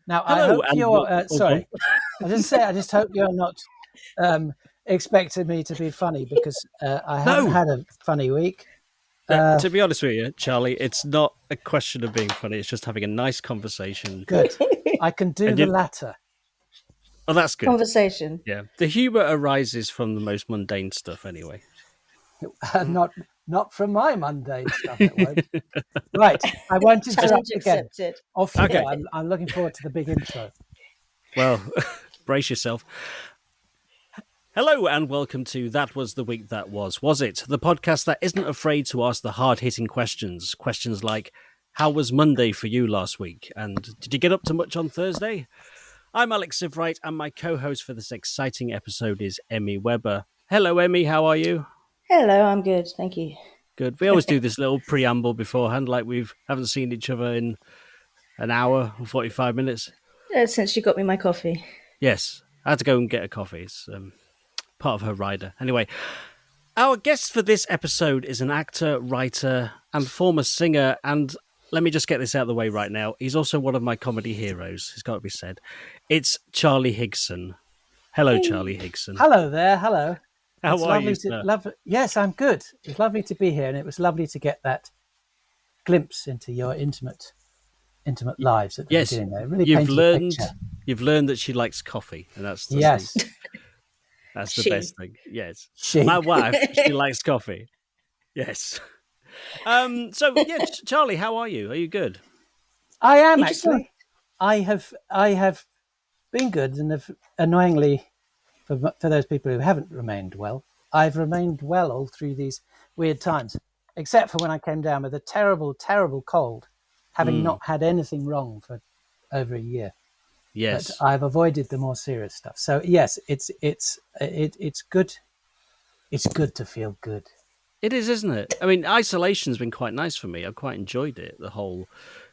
Now, Hello, I hope and you're... sorry. I just hope you're not expecting me to be funny, because I haven't had a funny week. To be honest with you, Charlie, it's not a question of being funny. It's just having a nice conversation. Good. I can do the latter. Oh, that's good. Conversation. Yeah. The humour arises from the most mundane stuff anyway. Not from my mundane stuff, it won't. Right. I won't interrupt again. Accepted. Off you Okay. go. I'm looking forward to the big intro. Well, brace yourself. Hello and welcome to That Was the Week That Was it? The podcast that isn't afraid to ask the hard-hitting questions. Questions like, how was Monday for you last week? And did you get up to much on Thursday? I'm Alex Sievewright, and my co-host for this exciting episode is Emmy Webber. Hello, Emmy. How are you? Hello, I'm good. Thank you. Good. We always do this little preamble beforehand, like we haven't seen each other in an hour or 45 minutes. Since you got me my coffee. Yes. I had to go and get a coffee. It's part of her rider. Anyway, our guest for this episode is an actor, writer, and former singer. And let me just get this out of the way right now. He's also one of my comedy heroes. It's got to be said. It's Charlie Higson. Hello, Charlie Higson. Hello there. Hello. How are you, sir? Yes, I'm good. It's lovely to be here, and it was lovely to get that glimpse into your intimate lives at the beginning there. It really painted a picture. You've learned that she likes coffee, and that's the best thing. Yes, my wife, she likes coffee. Yes. Charlie, how are you? Are you good? I am actually. I have been good, and have annoyingly, for those people who haven't remained well, I've remained well all through these weird times, except for when I came down with a terrible, terrible cold, having not had anything wrong for over a year. Yes, but I've avoided the more serious stuff. So yes, it's good. It's good to feel good. It is, isn't it? I mean, isolation's been quite nice for me. I've quite enjoyed it. The whole.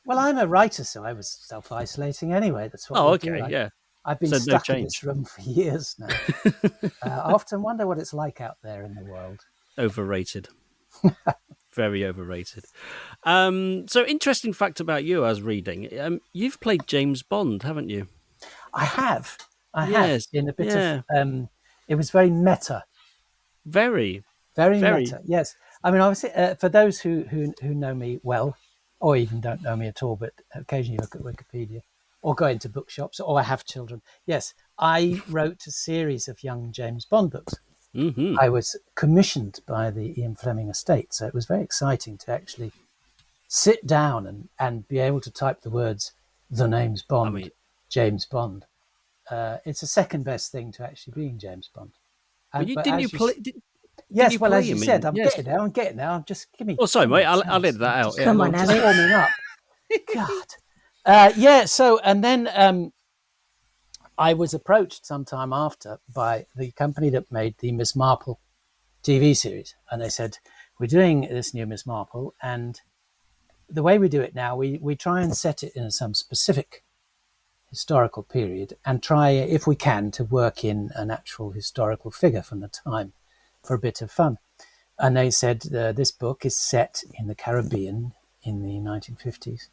Well, I'm a writer, so I was self-isolating anyway. That's what. Yeah. I've been stuck in this room for years now. I often wonder what it's like out there in the world. Overrated. Very overrated. So, interesting fact about you, I was reading. You've played James Bond, haven't you? I have. Have. In a bit of... it was very meta. Very meta, yes. I mean, obviously, for those who know me well, or even don't know me at all, but occasionally look at Wikipedia, or go into bookshops, or I have children. Yes, I wrote a series of young James Bond books. Mm-hmm. I was commissioned by the Ian Fleming estate, so it was very exciting to actually sit down and be able to type the words, the name's Bond, James Bond. It's the second best thing to actually being James Bond. Yes, well, as you said, I'm getting there. Just give me... Oh, sorry, mate, I'll edit that out. Come on, Alex. Warming up. God. So, and then I was approached sometime after by the company that made the Miss Marple TV series. And they said, we're doing this new Miss Marple, and the way we do it now, we try and set it in some specific historical period and try, if we can, to work in an actual historical figure from the time for a bit of fun. And they said, this book is set in the Caribbean in the 1950s.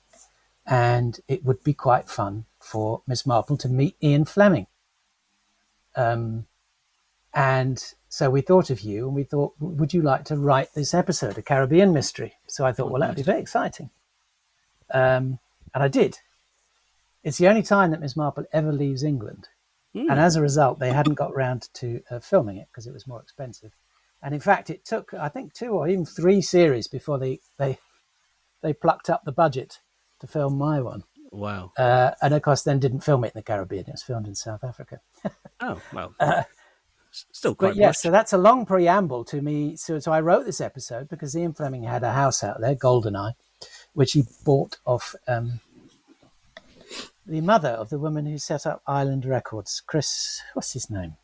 And it would be quite fun for Miss Marple to meet Ian Fleming. And so we thought of you, and we thought, would you like to write this episode, a Caribbean mystery? So I thought, well, that'd be very exciting. And I did. It's the only time that Miss Marple ever leaves England. And as a result, they hadn't got round to filming it because it was more expensive. And in fact, it took, I think, 2 or even 3 series before they plucked up the budget to film my one. Wow. And of course, then didn't film it in the Caribbean. It was filmed in South Africa. Oh, well. Still quite But yes, so that's a long preamble to me. So I wrote this episode because Ian Fleming had a house out there, Goldeneye, which he bought off the mother of the woman who set up Island Records, Chris, what's his name?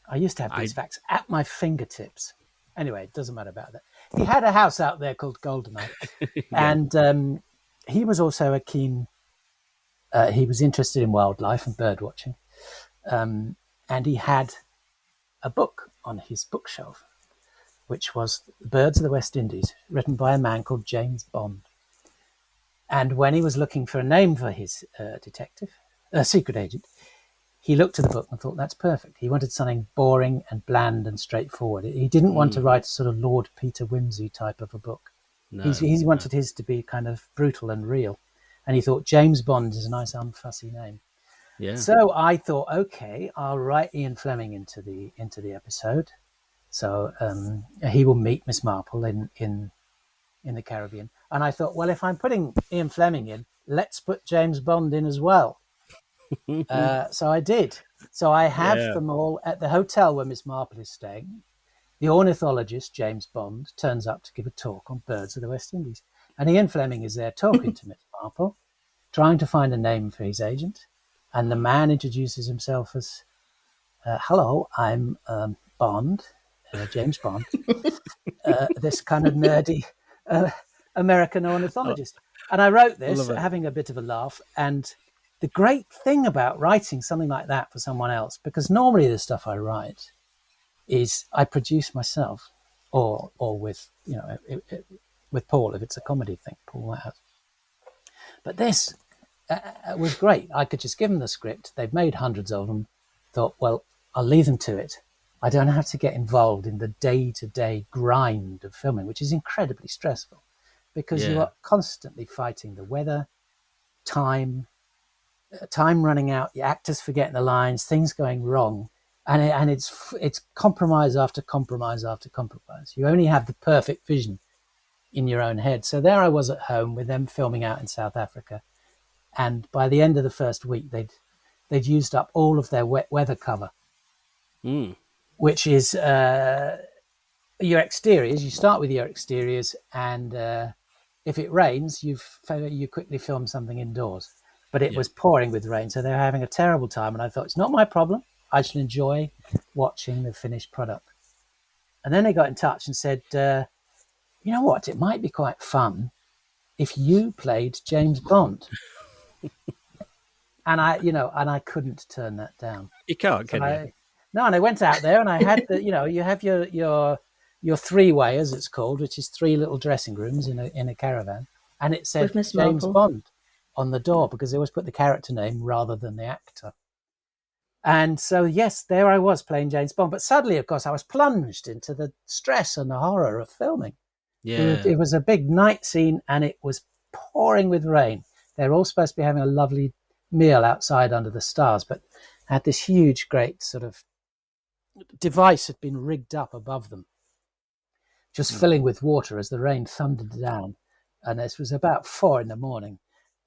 I used to have these facts at my fingertips. Anyway, it doesn't matter about that. He had a house out there called Goldeneye. And he was also a keen, he was interested in wildlife and bird watching. And he had a book on his bookshelf, which was Birds of the West Indies, written by a man called James Bond. And when he was looking for a name for his secret agent, he looked at the book and thought, that's perfect. He wanted something boring and bland and straightforward. He didn't want to write a sort of Lord Peter Wimsey type of a book. He wanted his to be kind of brutal and real. And he thought James Bond is a nice unfussy name. Yeah. So I thought, okay, I'll write Ian Fleming into the episode. So he will meet Miss Marple in the Caribbean. And I thought, well, if I'm putting Ian Fleming in, let's put James Bond in as well. So I did. So I have them all at the hotel where Miss Marple is staying. The ornithologist, James Bond, turns up to give a talk on birds of the West Indies. And Ian Fleming is there talking to Miss Marple, trying to find a name for his agent. And the man introduces himself as, hello, I'm Bond, James Bond, this kind of nerdy American ornithologist. And I wrote this having a bit of a laugh. And the great thing about writing something like that for someone else, because normally the stuff I write is I produce myself, or with with Paul if it's a comedy thing, Paul has. But this was great. I could just give them the script. They've made hundreds of them. Thought, well, I'll leave them to it. I don't have to get involved in the day-to-day grind of filming, which is incredibly stressful, because you are constantly fighting the weather, time running out, the actors forgetting the lines, things going wrong, and it's compromise after compromise after compromise. You only have the perfect vision in your own head. So there I was at home with them filming out in South Africa, and by the end of the first week, they'd used up all of their wet weather cover, which is your exteriors. You start with your exteriors, and if it rains, you quickly film something indoors. But it was pouring with rain, so they were having a terrible time. And I thought, it's not my problem. I shall enjoy watching the finished product. And then they got in touch and said, you know what? It might be quite fun if you played James Bond. And I couldn't turn that down. You can't, can you? No, and I went out there and I had you have your three-way, as it's called, which is 3 little dressing rooms in a caravan, and it said James Marple. Bond on the door, because they always put the character name rather than the actor. And so, yes, there I was playing James Bond. But suddenly, of course, I was plunged into the stress and the horror of filming. Yeah. It was a big night scene and it was pouring with rain. They're all supposed to be having a lovely meal outside under the stars, but had this huge, great sort of device had been rigged up above them, just filling with water as the rain thundered down. And this was about 4 a.m.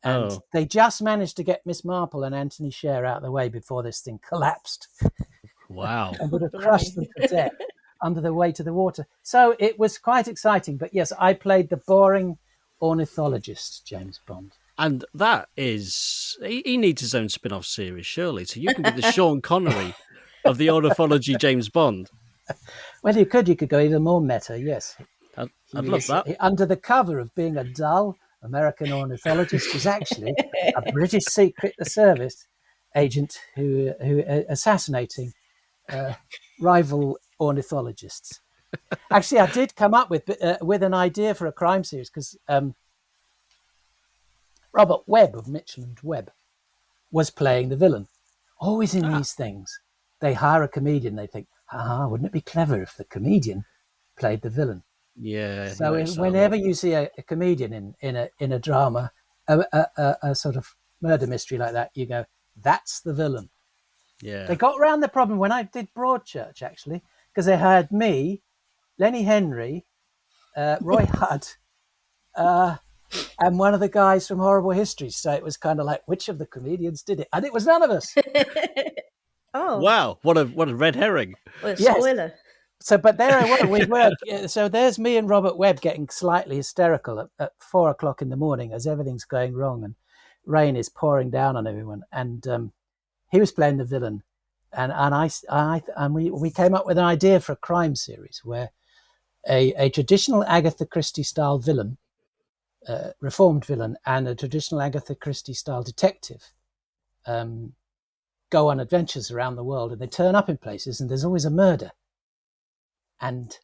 And they just managed to get Miss Marple and Anthony Sher out of the way before this thing collapsed. Wow. And would have crushed them to death under the weight of the water. So it was quite exciting. But yes, I played the boring ornithologist, James Bond. And that is, he needs his own spin-off series, surely. So you can be the Sean Connery of the ornithology James Bond. Well, you could go even more meta, yes. I'd love that. Under the cover of being a dull American ornithologist, is actually a British Secret Service agent who assassinating rival ornithologists. Actually, I did come up with an idea for a crime series, because Robert Webb of Mitchell and Webb was playing the villain. Always in these things, they hire a comedian. They think, wouldn't it be clever if the comedian played the villain? Yeah. So whenever you see a comedian in a drama, a sort of murder mystery like that, you go, that's the villain. Yeah. They got around the problem when I did Broadchurch, actually, because they hired me, Lenny Henry, Roy Hudd, and one of the guys from Horrible Histories. So it was kind of like, which of the comedians did it? And it was none of us. Oh. Wow. What a red herring. What a spoiler. Yes. So, but there I was. We were. So there's me and Robert Webb getting slightly hysterical at 4 o'clock in the morning as everything's going wrong and rain is pouring down on everyone. And he was playing the villain, and we came up with an idea for a crime series where a traditional Agatha Christie style villain, reformed villain, and a traditional Agatha Christie style detective go on adventures around the world, and they turn up in places and there's always a murder. And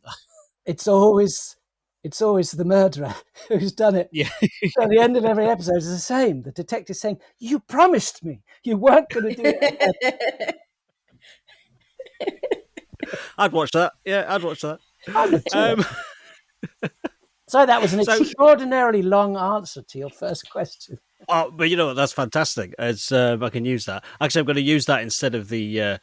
it's always it's always the murderer who's done it. Yeah. So the end of every episode is the same. The detective saying, "You promised me you weren't going to do it." I'd watch that. Yeah, I'd watch that. So that was an So- extraordinarily long answer to your first question. Oh, but you know what? That's fantastic. It's I can use that. Actually, I'm going to use that instead of the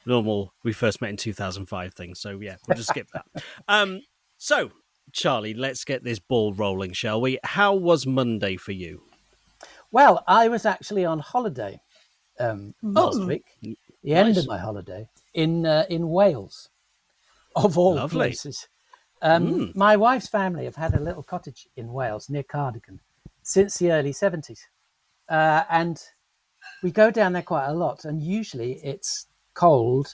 normal "we first met in 2005" thing. So yeah, we'll just skip that. So Charlie, let's get this ball rolling, shall we? How was Monday for you? Well, I was actually on holiday last week. The end of my holiday in Wales, of all Lovely. places. My wife's family have had a little cottage in Wales near Cardigan since the early 70s. And we go down there quite a lot, and usually it's cold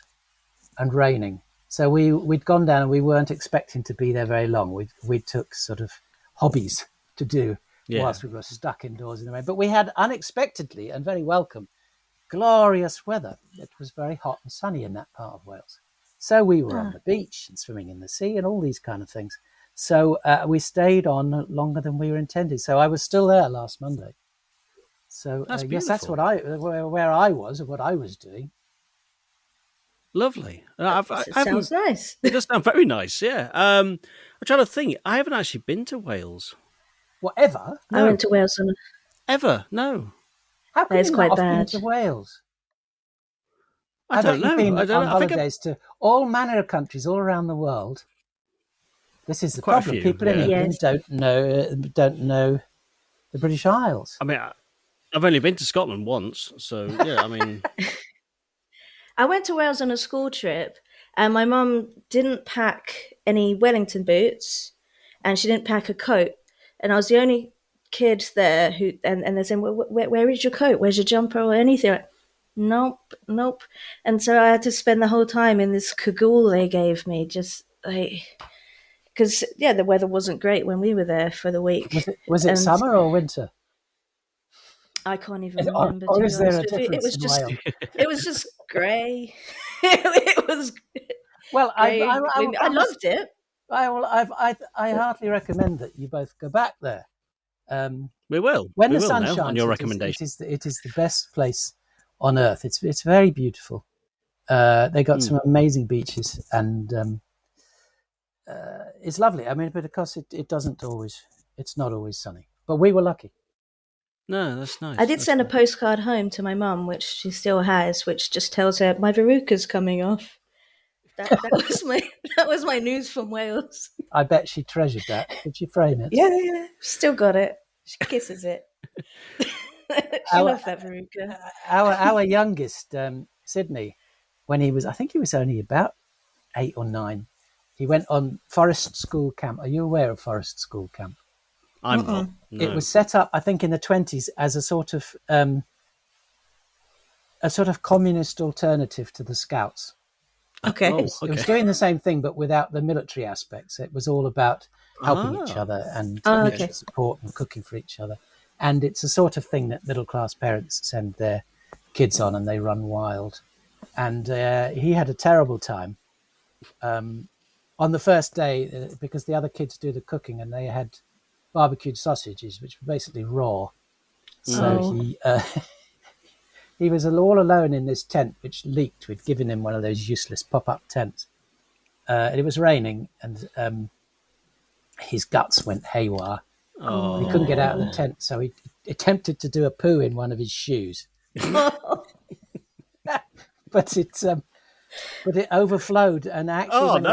and raining. So we'd gone down and we weren't expecting to be there very long. We took sort of hobbies to do whilst we were stuck indoors in the rain. But we had unexpectedly and very welcome, glorious weather. It was very hot and sunny in that part of Wales. So we were on the beach and swimming in the sea and all these kind of things. So we stayed on longer than we were intended. So I was still there last Monday. So yes, that's what where I was and what I was doing. Lovely. It sounds nice. It does sound very nice. Yeah. I'm trying to think. I haven't actually been to Wales. Whatever. I went to Wales on Ever? No. How come It's you quite not have been bad. to Wales? I don't know. You've been I don't on know. I think holidays to all manner of countries all around the world. This is the Quite a problem. few, People in yeah. England don't know the British Isles. I mean, I've only been to Scotland once, so yeah. I mean, I went to Wales on a school trip, and my mum didn't pack any Wellington boots, and she didn't pack a coat, and I was the only kid there who, and they're saying, where is your coat? Where's your jumper or anything? Like, nope. And so I had to spend the whole time in this cagoule they gave me, just like, because the weather wasn't great when we were there for the week. Was it And summer or winter? I can't even Or- remember. or To is be there honest a with you. difference in Wales? It was just grey. It was Well, grey and gloomy. I loved it. I heartily recommend that you both go back there. we will. When we the will sun now, shines, on your it recommendation. is the best place on earth. It's very beautiful. They got some amazing beaches, and it's lovely. I mean, but of course, it's not always sunny. But we were lucky. No, that's nice. I did send a postcard home to my mum, which she still has, which just tells her my verruca's coming off. That was my news from Wales. I bet she treasured that. Did she frame it? Yeah, still got it. She kisses it. She loved that verruca. Our youngest, Sydney, when I think he was only about 8 or 9, he went on Forest School Camp. Are you aware of Forest School Camp? I'm not. No. It was set up, I think, in the 1920s as a sort of communist alternative to the Scouts. Okay. Oh, It was doing the same thing, but without the military aspects. It was all about helping each other and mutual support and cooking for each other. And it's a sort of thing that middle-class parents send their kids on, and they run wild. And he had a terrible time on the first day because the other kids do the cooking, and they had barbecued sausages, which were basically raw. So he was all alone in this tent, which leaked. We'd given him one of those useless pop-up tents. And it was raining, and his guts went haywire. He couldn't get out of the tent, so he attempted to do a poo in one of his shoes. But it overflowed, and actually,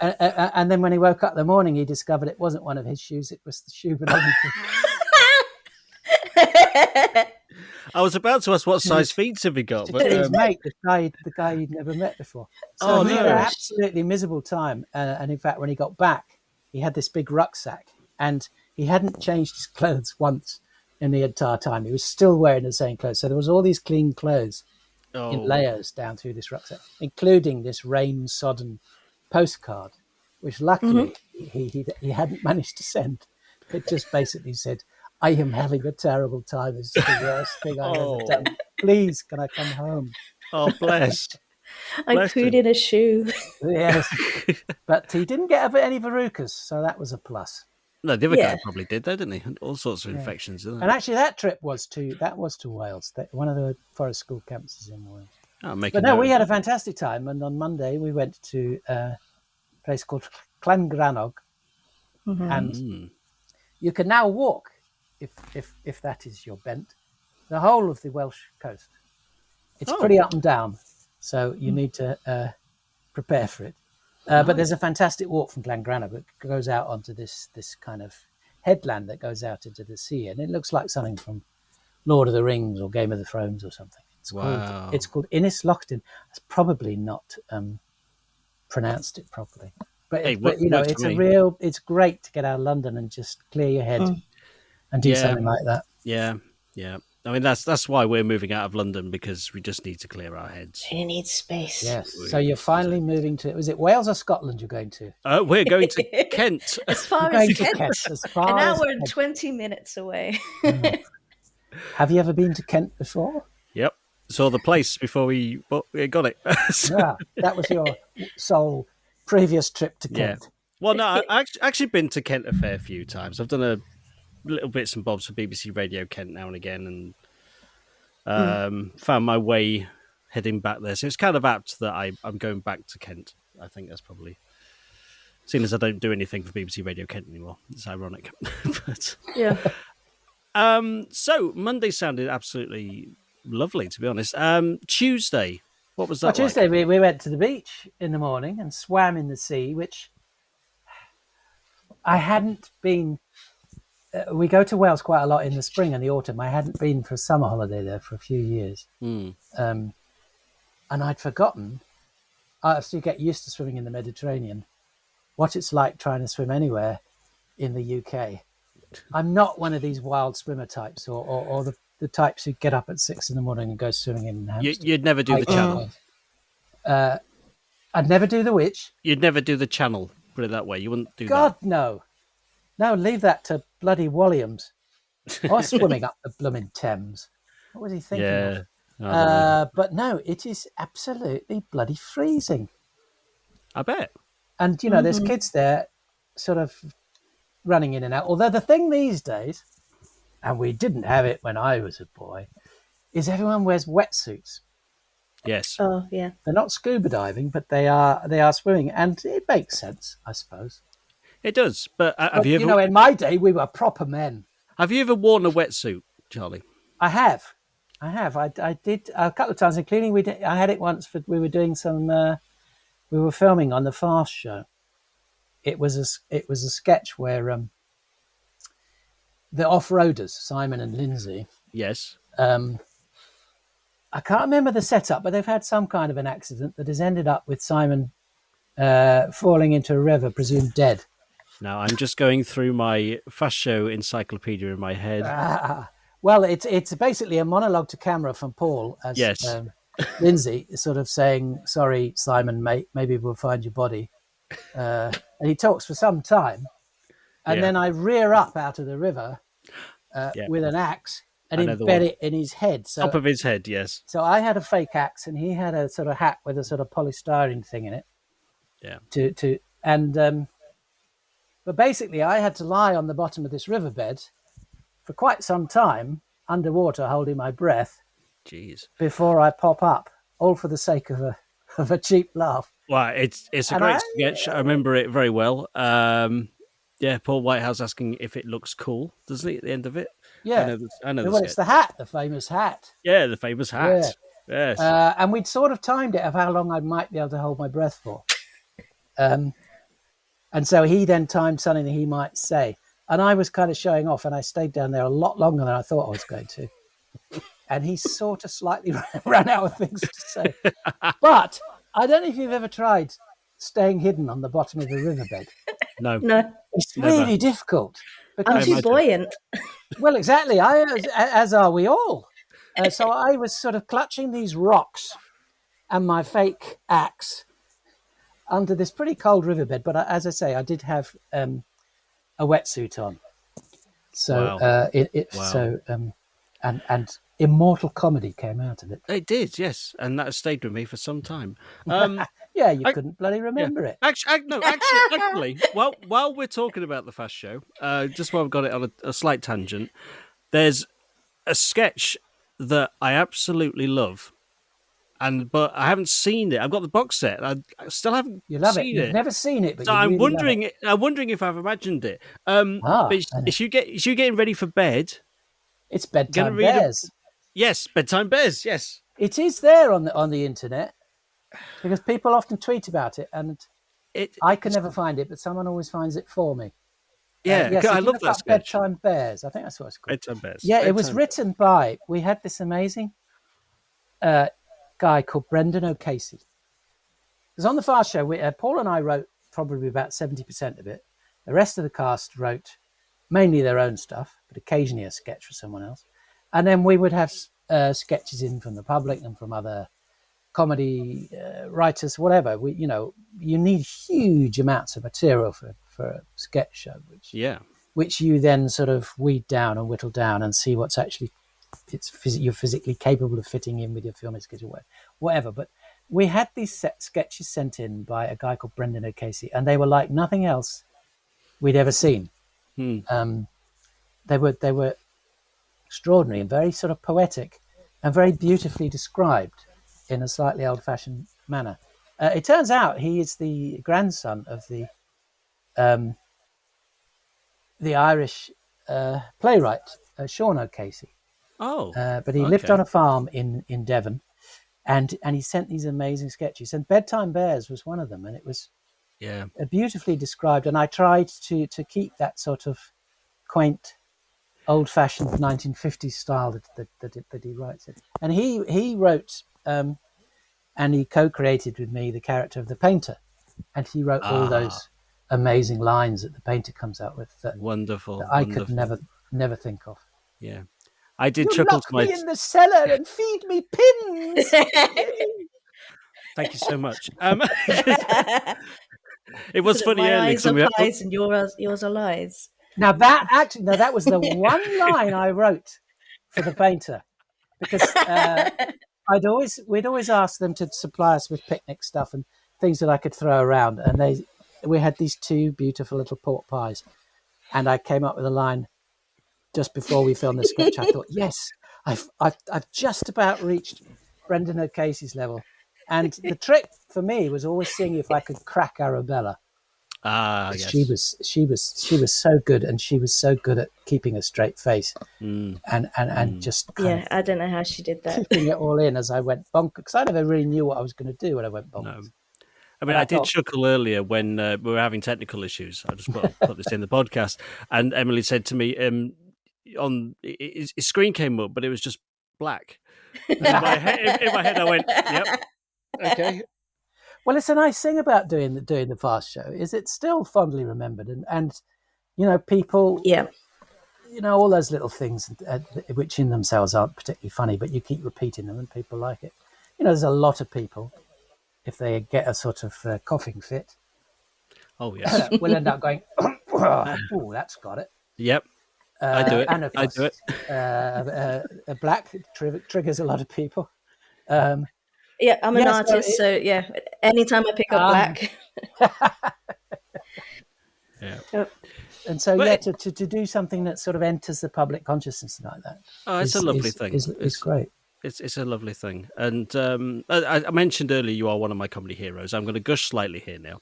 and then when he woke up in the morning, he discovered it wasn't one of his shoes; it was the shoe belonging to I was about to ask what size feet have he got, but his mate, the guy he'd never met before. So he had an absolutely miserable time. And in fact, when he got back, he had this big rucksack, and he hadn't changed his clothes once in the entire time. He was still wearing the same clothes. So there was all these clean clothes in layers down through this rucksack, including this rain-sodden postcard, which luckily he hadn't managed to send. It just basically said, "I am having a terrible time. It's the worst thing I've ever done. Please, can I come home?" oh, bless. I Bless pooed him. in a shoe. Yes, but he didn't get any verrucas, so that was a plus. No, the other Yeah. guy probably did, though, didn't he? Had all sorts of Yeah. infections, didn't And he? actually, that trip was to Wales, one of the forest school campuses in Wales. Oh, make But a no, note we of had a that. fantastic time, and on Monday we went to a place called Llangrannog, and Mm. you can now walk, if that is your bent, the whole of the Welsh coast. It's Oh. pretty up and down, so you need to prepare for it. But there's a fantastic walk from Llangrannog that goes out onto this kind of headland that goes out into the sea, and it looks like something from Lord of the Rings or Game of the Thrones or something. Wow. It's called Innis Lochtan. It's probably not pronounced it properly, but, Hey, but you know, works it's for a me. real. It's great to get out of London and just clear your head and do Yeah. something like that. Yeah, yeah. I mean, that's why we're moving out of London, because we just need to clear our heads. You need space. Yes. So you're finally moving to. Was it Wales or Scotland? You're going to? We're going to Kent. As far You're going as to Kent, Kent. As far an as hour and Kent. 20 minutes away. Have you ever been to Kent before? Yep. Saw the place before we got it. Yeah, that was your sole previous trip to Yeah. Kent. Well, no, I've actually been to Kent a fair few times. I've done a little bits and bobs for BBC Radio Kent now and again, and found my way heading back there. So it's kind of apt that I'm going back to Kent. I think that's probably, seeing as I don't do anything for BBC Radio Kent anymore. It's ironic. But Yeah. so Monday sounded absolutely lovely, to be honest. Tuesday, what was that Well, like? Tuesday we went to the beach in the morning and swam in the sea, which I hadn't been. We go to Wales quite a lot in the spring and the autumn. I hadn't been for a summer holiday there for a few years, and I'd forgotten. As you get used to swimming in the Mediterranean, what it's like trying to swim anywhere in the UK. I'm not one of these wild swimmer types, or the types who get up at 6 a.m. and go swimming in Hampstead. You'd never do the channel. I'd never do the which. You'd never do the channel. Put it that way. You wouldn't do God, that. no. No, leave that to bloody Williams. Or swimming up the blooming Thames. What was he thinking Yeah. of? But no, it is absolutely bloody freezing. I bet. And, you know, there's kids there sort of running in and out. Although the thing these days, and we didn't have it when I was a boy, is everyone wears wetsuits. Yes. Oh, yeah. They're not scuba diving, but they are swimming. And it makes sense, I suppose. It does. But have But, you ever you know, in my day, we were proper men. have you ever worn a wetsuit, Charlie? I have. I did a couple of times, including I had it once for we were doing some. We were filming on the Fast Show. It was a sketch where the off-roaders, Simon and Lindsay. Yes. I can't remember the setup, but they've had some kind of an accident that has ended up with Simon falling into a river, presumed dead. Now I'm just going through my Fast Show encyclopedia in my head. Well, it's basically a monologue to camera from Paul as Yes. Lindsay sort of saying, "Sorry, Simon, mate, maybe we'll find your body." And he talks for some time, and Yeah. then I rear up out of the river Yeah. with an axe and I know the embed one. it in his head. Top of his head, yes. So I had a fake axe, and he had a sort of hat with a sort of polystyrene thing in it. Yeah. But basically, I had to lie on the bottom of this riverbed for quite some time underwater, holding my breath Jeez. before I pop up, all for the sake of a cheap laugh. Well, it's a And great sketch. I remember it very well. Yeah, Paul Whitehouse asking if it looks cool, doesn't he, at the end of it? Yeah, I know the well, it's sketch. the hat, the famous hat. Yeah, the famous hat. Yes. And we'd sort of timed it of how long I might be able to hold my breath for. And so he then timed something that he might say. And I was kind of showing off, and I stayed down there a lot longer than I thought I was going to. And he sort of slightly ran out of things to say. But I don't know if you've ever tried staying hidden on the bottom of a riverbed. No. No, It's Never. really difficult. I'm Because, too imagine. buoyant. well, exactly, as are we all. So I was sort of clutching these rocks and my fake axe under this pretty cold riverbed. But as I say, I did have a wetsuit on. So Wow. it Wow. so and immortal comedy came out of it. It did, yes, and that has stayed with me for some time. Yeah, you I- couldn't bloody remember it. Actually, while we're talking about the Fast Show, just while I've got it on a slight tangent, there's a sketch that I absolutely love, but I haven't seen it. I've got the box set. I still haven't You love it. seen You've it. never seen it, but So you I'm really love wondering. it. I'm wondering if I've imagined it. And But is you getting ready for bed? it's Gonna Bedtime read Bears. Yes, bedtime bears. Yes, It is there on the internet because people often tweet about it, and I can never find it, but someone always finds it for me. Yeah, yes, I if you love look that up sketch. Bedtime Bears. I think that's what it's called. Bedtime bears. Yeah, it was Bedtime- written by. We had this amazing guy called Brendan O'Casey. Because on the Fast Show, Paul and I wrote probably about 70% of it. The rest of the cast wrote mainly their own stuff, but occasionally a sketch for someone else. And then we would have sketches in from the public and from other comedy writers, whatever. You need huge amounts of material for a sketch show, which you then sort of weed down and whittle down and see what's actually you're physically capable of fitting in with your filming schedule, whatever. But we had these sketches sent in by a guy called Brendan O'Casey, and they were like nothing else we'd ever seen. They were extraordinary and very sort of poetic and very beautifully described in a slightly old-fashioned manner. It turns out he is the grandson of the Irish playwright Sean O'Casey. Oh, but he lived on a farm in Devon, and he sent these amazing sketches. And Bedtime Bears was one of them, and it was beautifully described. And I tried to keep that sort of quaint, old-fashioned 1950s style that he writes in. And he wrote and he co-created with me the character of the painter, and he wrote all those amazing lines that the painter comes out with that I could never think of. Yeah, I did You chuckle lock to my. me in the cellar and feed me pins. Thank you so much. It was So funny my earlier. eyes are pies and yours are lies. Now that was the one line I wrote for the painter, because we'd always ask them to supply us with picnic stuff and things that I could throw around, and we had these two beautiful little pork pies, and I came up with a line just before we filmed the sketch. I thought, yes, I've just about reached Brendan O'Casey's level, and the trick for me was always seeing if I could crack Arabella. Yes. She was so good, and she was so good at keeping a straight face and just I don't know how she did that. keeping it all in as I went bonkers, because I never really knew what I was going to do when I went bonkers. No. I mean, I did chuckle earlier when we were having technical issues. I just put this in the podcast, and Emily said to me, his screen came up, but it was just black. In my head, I went, "Yep, okay." Well, it's a nice thing about doing the Fast Show is it's still fondly remembered, and people, all those little things which in themselves aren't particularly funny, but you keep repeating them and people like it. There's a lot of people, if they get a sort of coughing fit, will end up going, "Oh, that's got it." Yep, I do it. And of course, I do it. A black triggers a lot of people. I'm an artist, so anytime I pick up black. And so, to do something that sort of enters the public consciousness like that. It's a lovely thing. It's great. It's a lovely thing. And I mentioned earlier you are one of my comedy heroes. I'm going to gush slightly here now.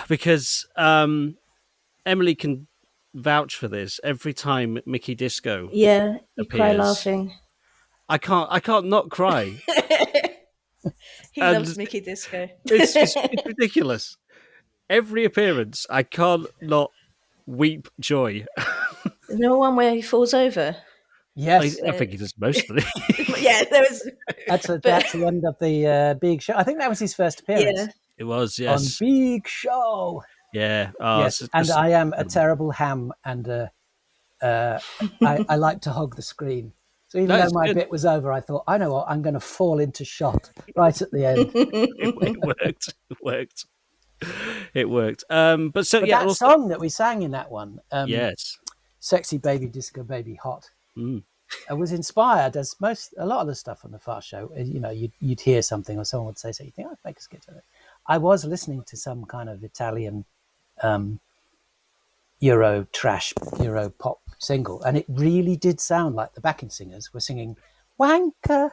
Because Emily can vouch for this. Every time Mickey Disco you appears, cry laughing. I can't not cry. He loves Mickey Disco. It's ridiculous. Every appearance, I can't not weep joy. There's no one where he falls over. Yes, I think he does most of it. There was. That's the end of the Big Show. I think that was his first appearance. Yeah. It was, yes. On Big Show. Yeah. Yes, and I am a terrible ham, and I like to hog the screen. So even though my bit was over, I thought, I know what, I'm going to fall into shot right at the end. It worked. But that song that we sang in that one, yes, "Sexy Baby Disco Baby Hot," was inspired, as a lot of the stuff on the Fast Show. You'd hear something or someone would say something. You think, make a sketch of it. I was listening to some kind of Italian Euro pop single, and it really did sound like the backing singers were singing "Wanker,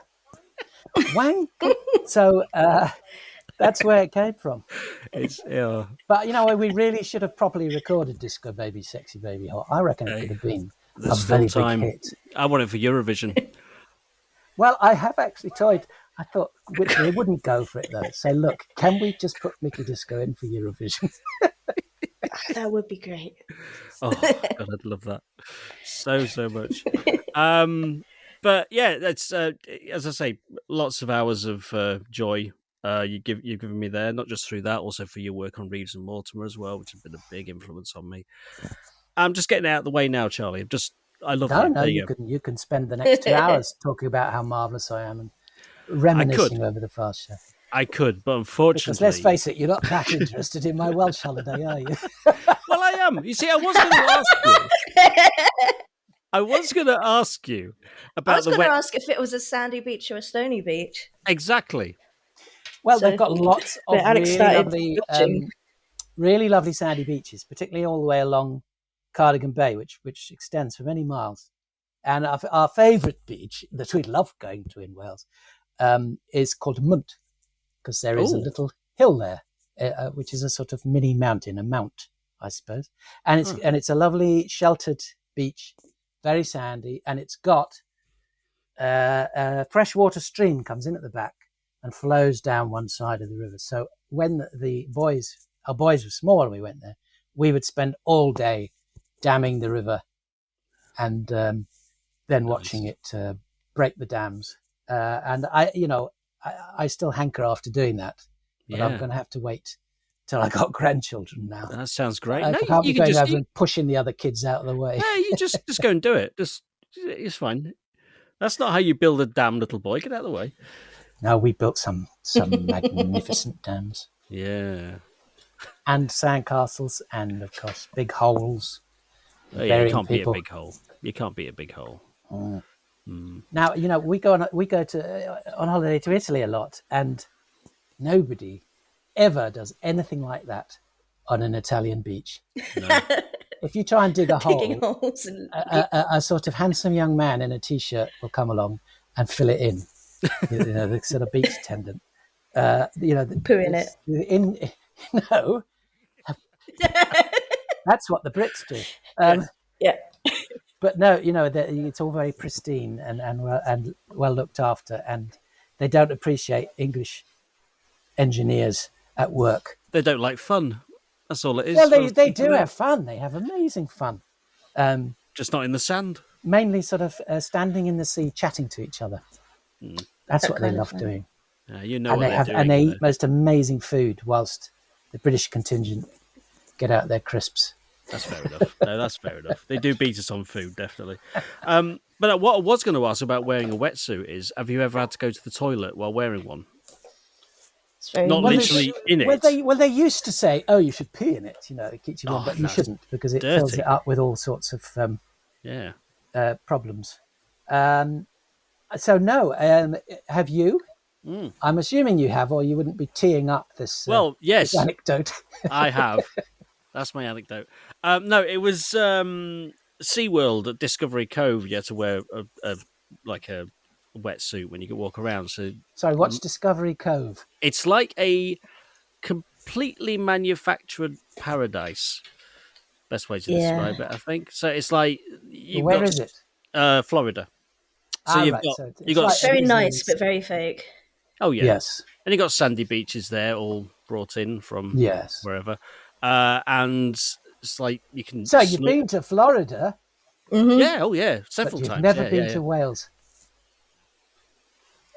Wanker." So that's where it came from. But we really should have properly recorded "Disco Baby, Sexy Baby, Hot." I reckon it could have been a very big hit. I want it for Eurovision. Well, I have actually tried. I thought they wouldn't go for it though. So look, can we just put Mickey Disco in for Eurovision? That would be great. Oh, God, I'd love that so much. But yeah, that's as I say, lots of hours of joy you've given me there. Not just through that, also for your work on Reeves and Mortimer as well, which has been a big influence on me. I'm just getting it out of the way now, Charlie. I love it. No, you can spend the next 2 hours talking about how marvelous I am and reminiscing over the Fast Show. I could, but unfortunately... Because let's face it, you're not that interested in my Welsh holiday, are you? Well, I am. You see, I was going to ask you about I was going to ask if it was a sandy beach or a stony beach. Exactly. Well, they've got lots of really lovely sandy beaches, particularly all the way along Cardigan Bay, which extends for many miles. And our favourite beach that we love going to in Wales is called Munt, because there is a little hill there, which is a sort of mini mountain, a mount, I suppose. And it's a lovely sheltered beach, very sandy, and it's got a freshwater stream comes in at the back and flows down one side of the river. So when our boys were small and we went there, we would spend all day damming the river and then watching it break the dams. And I still hanker after doing that, but I'm going to have to wait till I got grandchildren now. That sounds great. I can't be going over and pushing the other kids out of the way. Yeah, you just go and do it. It's fine. That's not how you build a dam, little boy. Get out of the way. No, we built some magnificent dams. Yeah. And sandcastles, and of course big holes. Oh, yeah, you can't be a big hole. You can't be a big hole. Mm. Now, we go on holiday to Italy a lot, and nobody ever does anything like that on an Italian beach. No. If you try and dig a hole, a sort of handsome young man in a t-shirt will come along and fill it in. The sort of beach attendant. Poo in it. No, that's what the Brits do. Yeah. But no, it's all very pristine and well looked after, and they don't appreciate English engineers at work. They don't like fun. That's all it is. Well, they do have fun. They have amazing fun. Just not in the sand. Mainly sort of standing in the sea, chatting to each other. That's what they love doing. And they eat most amazing food whilst the British contingent get out their crisps. That's fair enough. No, that's fair enough. They do beat us on food, definitely. But what I was going to ask about wearing a wetsuit is, have you ever had to go to the toilet while wearing one? Not literally in it. They used to say, "Oh, you should pee in it." It keeps you warm, but you shouldn't, because it fills it up with all sorts of problems. So no, have you? I'm assuming you have, or you wouldn't be teeing up this. Yes, this anecdote. I have. That's my anecdote. No, it was SeaWorld at Discovery Cove. You had to wear a wetsuit when you could walk around. Sorry, what's Discovery Cove? It's like a completely manufactured paradise. Best way to describe it, I think. So it's like where is it? Florida. So you've got very nice, but very fake. Oh yeah, yes. And you got sandy beaches there, all brought in from wherever. And it's like you can. So you've been to Florida? Mm-hmm. Yeah, oh yeah, several times. Never been to Wales.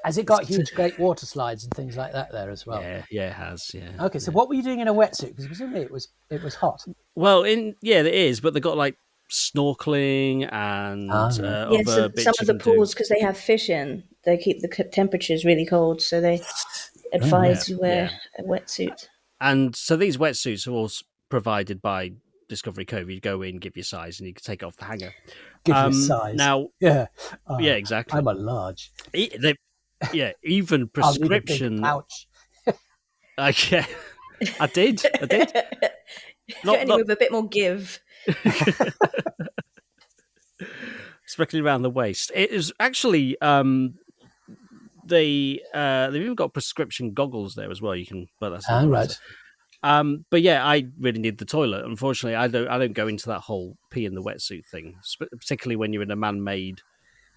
Has it got huge, great water slides and things like that there as well? Yeah, it has. Yeah. Okay, so what were you doing in a wetsuit? Because presumably it was hot. Well, it is, but they got like snorkeling and other bits. Some of the pools, because they have fish in, they keep the temperatures really cold, so they advise you wear a wetsuit. And so these wetsuits are all provided by Discovery Cove. You'd go in, give your size, and you could take it off the hanger. Give your size. Now, yeah, yeah, exactly. I'm a large. Even I'll need a big prescription. pouch. Yeah, I did. Not with a bit more give. Especially around the waist. It is actually they've even got prescription goggles there as well. You can, but that's not right. But yeah, I really need the toilet. Unfortunately, I don't go into that whole pee in the wetsuit thing, particularly when you're in a man-made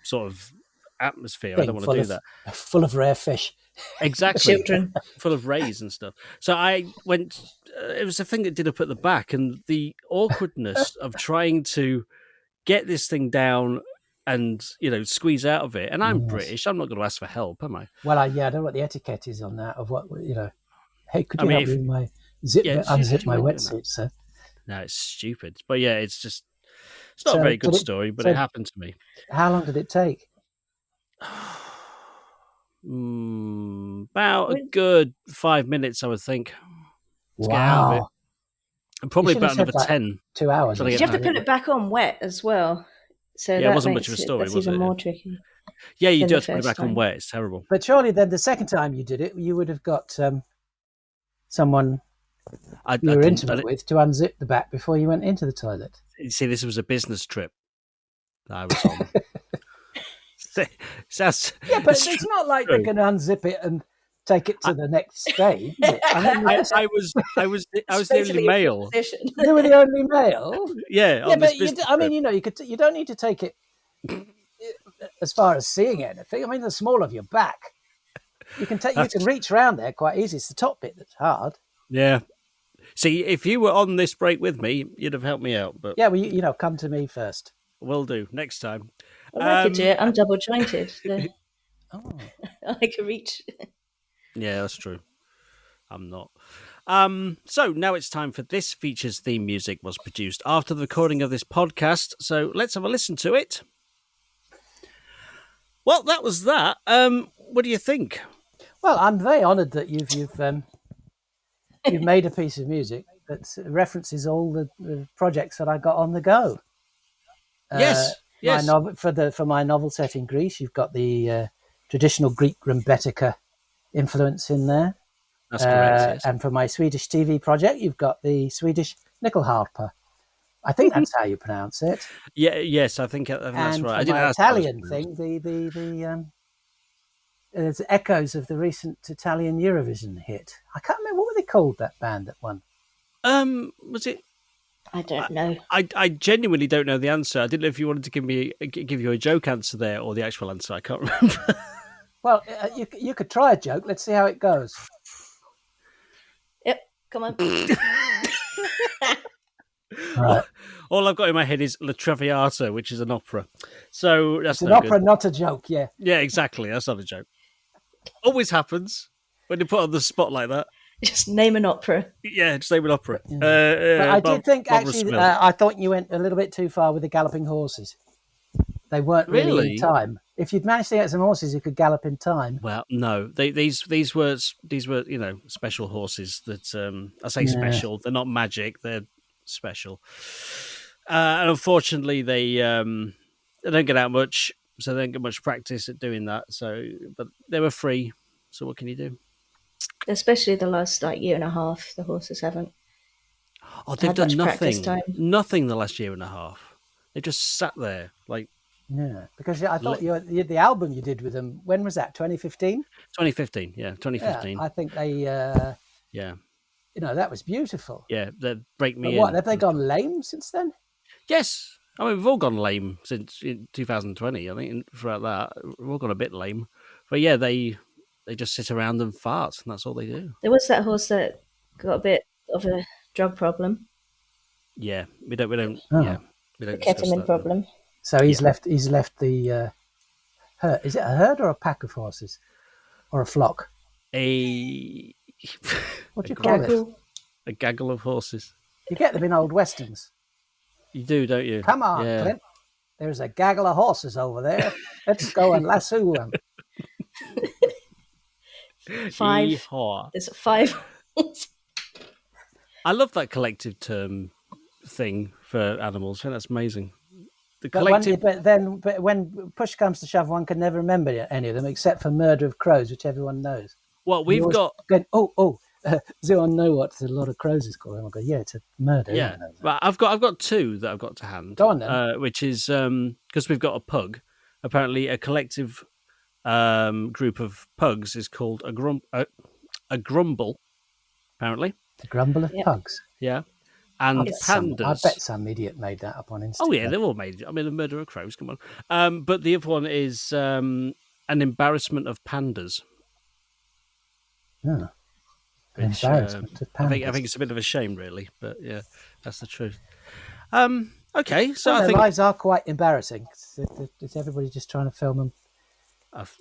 sort of atmosphere. I don't want to do that. Full of rare fish. Exactly. Children. Full of rays and stuff. So I went. It was a thing that did up at the back, and the awkwardness of trying to get this thing down and squeeze out of it. And I'm British. I'm not going to ask for help, am I? Well, I don't know what the etiquette is on that. Of what Hey, could you help me with my unzip my wetsuit, sir? No, it's stupid. But yeah, it's not a very good story, but it happened to me. How long did it take? About a good 5 minutes, I would think, to get out of it. And probably about another 10. 2 hours. Did you have to put it back on wet as well? So yeah, it wasn't much of a story, that's was even it? more tricky. Yeah, you do have to put it back on wet. It's terrible. But surely then the second time you did it, you would have got someone you were intimate with to unzip the back before you went into the toilet. You see, this was a business trip that I was on. Yeah, but it's not like they're going to unzip it and take it to the next stage. Is it? I was the only male. You were the only male. Yeah, but you don't need to take it as far as seeing anything. I mean, the small of your back, you can reach around there quite easy. It's the top bit that's hard. Yeah. See, if you were on this break with me, you'd have helped me out. But yeah, well, come to me first. Will do next time. I could do it. I'm double jointed. I can reach. Yeah, that's true. I'm not. So now it's time for this feature's theme music was produced after the recording of this podcast. So let's have a listen to it. Well, that was that. What do you think? Well, I'm very honoured that you've made a piece of music that references all the projects that I got on the go. Yes. For my novel set in Greece, you've got the traditional Greek rumbetica influence in there. That's correct. Yes. And for my Swedish TV project, you've got the Swedish nyckelharpa. I think that's how you pronounce it. Yeah. Yes, I think that's right. And for my Italian thing, there's echoes of the recent Italian Eurovision hit. I can't remember what were they called, that band that won. Was it? I don't know. I genuinely don't know the answer. I didn't know if you wanted to give you a joke answer there or the actual answer. I can't remember. Well, you could try a joke. Let's see how it goes. Yep, come on. Right. All I've got in my head is La Traviata, which is an opera. So that's an opera, not a joke. Yeah. Yeah, exactly. That's not a joke. Always happens when you put on the spot like that. Just name an opera. Yeah, just name an opera. Yeah. But I did think, actually, I thought you went a little bit too far with the galloping horses. They weren't really in time. If you'd managed to get some horses who could gallop in time. Well, no, these were special horses that I say special. They're not magic. They're special. And unfortunately, they don't get out much, so they don't get much practice at doing that. So, but they were free. So what can you do? Especially the last year and a half, the horses haven't. Oh, they've done nothing the last year and a half. They just sat there like. Yeah, because I thought the album you did with them, when was that? 2015? 2015, yeah, 2015. Yeah, I think they. Yeah. That was beautiful. Yeah, they break me. But what, have they gone lame since then? Yes, I mean we've all gone lame since 2020. I think throughout that we've all gone a bit lame. But yeah, they just sit around and fart, and that's all they do. There was that horse that got a bit of a drug problem. Yeah, we don't. Oh. Yeah, we don't. Ketamine problem. So he's left the herd. Is it a herd or a pack of horses, or a flock? What do you call it? A gaggle of horses. You get them in old westerns. You do, don't you? Come on, Clint. There's a gaggle of horses over there. Let's go and lasso them. 5. Yeehaw. There's 5. I love that collective term thing for animals. I think that's amazing. The But collective. but when push comes to shove, one can never remember any of them except for Murder of Crows, which everyone knows. Well, And you we've always got. go, does anyone know what a lot of crows is called? And I go, yeah, it's a murder. Yeah, Everyone knows that. well, I've got two that I've got to hand. Go on then. Which is because we've got a pug. Apparently, a collective group of pugs is called a grumble. Apparently, The grumble of pugs. yeah, and pandas. I bet some idiot made that up on Instagram. Oh yeah, they're all made. I mean, the murder of crows. Come on. But the other one is an embarrassment of pandas. Yeah. Which, Embarrassment of pandas. I think it's a bit of a shame, really. But yeah, that's the truth. Okay, so Well, I their think lives are quite embarrassing. It's everybody just trying to film them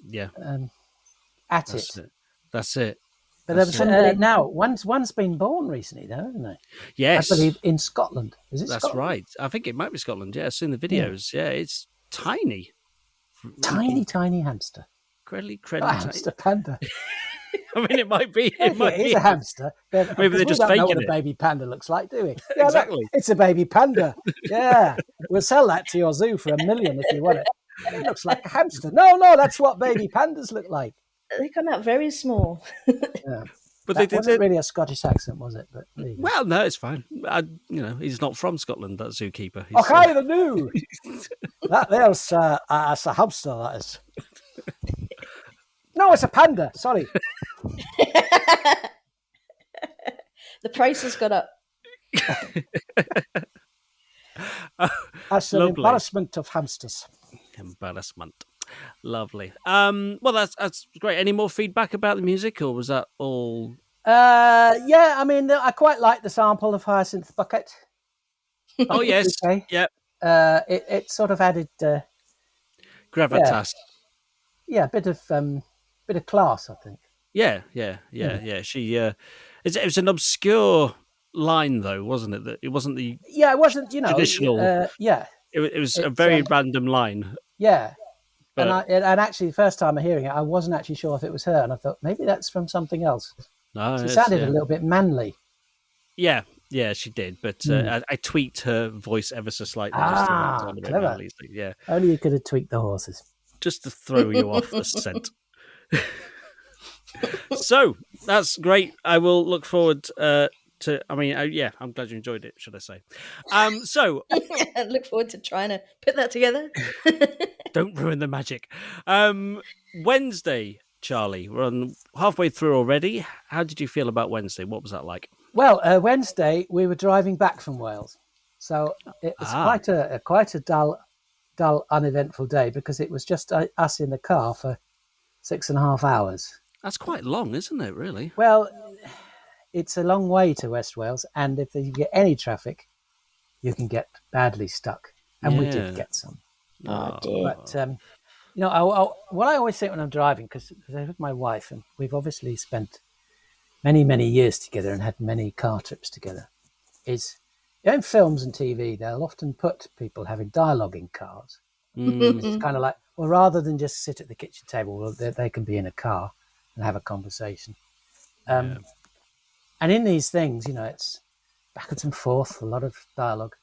yeah, at that's it. it. That's it. But there was somebody now. One's been born recently, though, hasn't they? Yes, I believe in Scotland. Is it? that's Scotland? right. I think it might be Scotland. Yeah, I've seen the videos. Yeah, it's tiny, Tiny hamster. incredibly Not a hamster panda. I mean, it might be. It might It is be a hamster. Maybe they're just we don't know faking what it. a baby panda looks like, do we? Yeah, Exactly. Look, it's a baby panda. Yeah, we'll sell that to your zoo for $1 million if you want it. It looks like a hamster. No, that's what baby pandas look like. They come out very small. Yeah. But That they wasn't did. really a Scottish accent, was it? But there you go. Well, no, it's fine. He's not from Scotland. That zookeeper. He's, Okay, the new. There's a hamster. That is. No, it's a panda. Sorry. The price has gone up. That's an Lovely. embarrassment of hamsters. Embarrassment. Lovely. Well, that's great. Any more feedback about the music, or was that all? Yeah, I mean, I quite like the sample of Hyacinth Bucket. Oh yes, Okay. yep. It sort of added, Gravitas. a bit of class, I think. Yeah. She. It was an obscure line, though, wasn't it? That it wasn't the. Yeah, it wasn't, Traditional. yeah, It was a very random line. yeah. But- And actually, the first time I hearing it, I wasn't actually sure if it was her, and I thought maybe that's from something else. No, It it's, sounded a little bit manly. Yeah, she did. But I tweaked her voice ever so slightly. Just to make it sound a bit Clever. manly. So, yeah, Only you could have tweaked the horses. just to throw you off the scent. So that's great. I will look forward to. I mean, I'm glad you enjoyed it. Should I say? So I look forward to trying to put that together. don't ruin the magic. Wednesday, Charlie. We're on halfway through already. How did you feel about Wednesday? What was that like? Well, Wednesday we were driving back from Wales, so it was quite a dull, uneventful day because it was just us in the car for 6.5 hours. That's quite long, isn't it? Really? Well, it's a long way to West Wales, and if you get any traffic, you can get badly stuck, and we did get some. Oh dear. But what I always think when I'm driving, because I'm with my wife, and we've obviously spent many, many years together and had many car trips together, is in films and TV, they'll often put people having dialogue in cars. It's kind of like, well, rather than just sit at the kitchen table, well, they can be in a car and have a conversation. And in these things, it's backwards and forth, a lot of dialogue.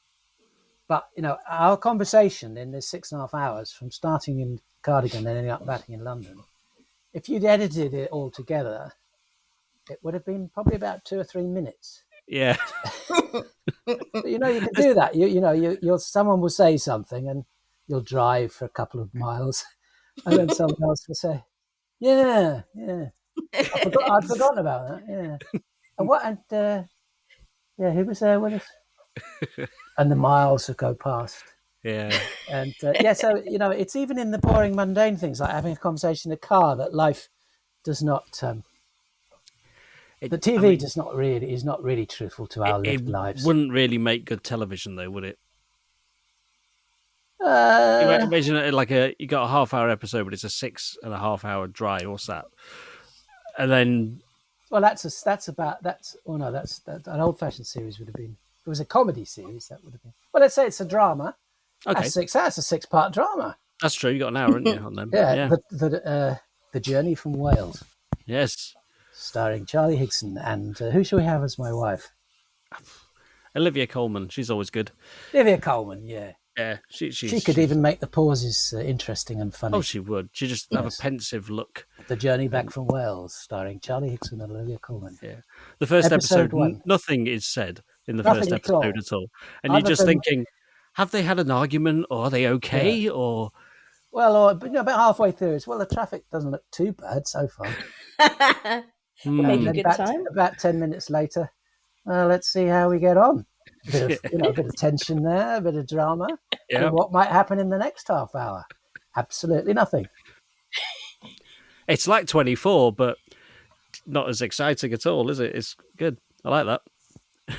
But, our conversation in this 6.5 hours from starting in Cardigan and ending up back in London, if you'd edited it all together, it would have been probably about 2 or 3 minutes. Yeah. But, you can do that. You'll someone will say something and you'll drive for a couple of miles and then someone else will say, yeah. I'd forgotten about that, yeah. And who was there with us? And the miles would go past. Yeah. And so it's even in the boring, mundane things like having a conversation in a car that life does not. The TV is not really truthful to our lived lives. Wouldn't really make good television, though, would it? Imagine it you got a half-hour episode, but it's a 6.5 hour drive. What's that? And then. Well, that's an old-fashioned series would have been. If it was a comedy series, that would have been. Well, let's say it's a drama. Okay. That's a 6-part drama. That's true. You got an hour, haven't you, on them? Yeah. The Journey from Wales. Yes. Starring Charlie Higson and who shall we have as my wife? Olivia Colman, she's always good. Olivia Colman, yeah. Yeah, She could even make the pauses interesting and funny. Oh, she would. She just have a pensive look. The Journey Back from Wales, starring Charlie Higson and Olivia Colman. Yeah, the first episode, one. Nothing is said in the Nothing first at all. episode at all, and you're just thinking, have they had an argument, or are they okay, or? Well, or about halfway through, it's the traffic doesn't look too bad so far. Make a good time. About 10 minutes later, let's see how we get on. A bit of tension there, a bit of drama. Yeah. And what might happen in the next half hour? Absolutely nothing. It's like 24, but not as exciting at all, is it? It's good. I like that.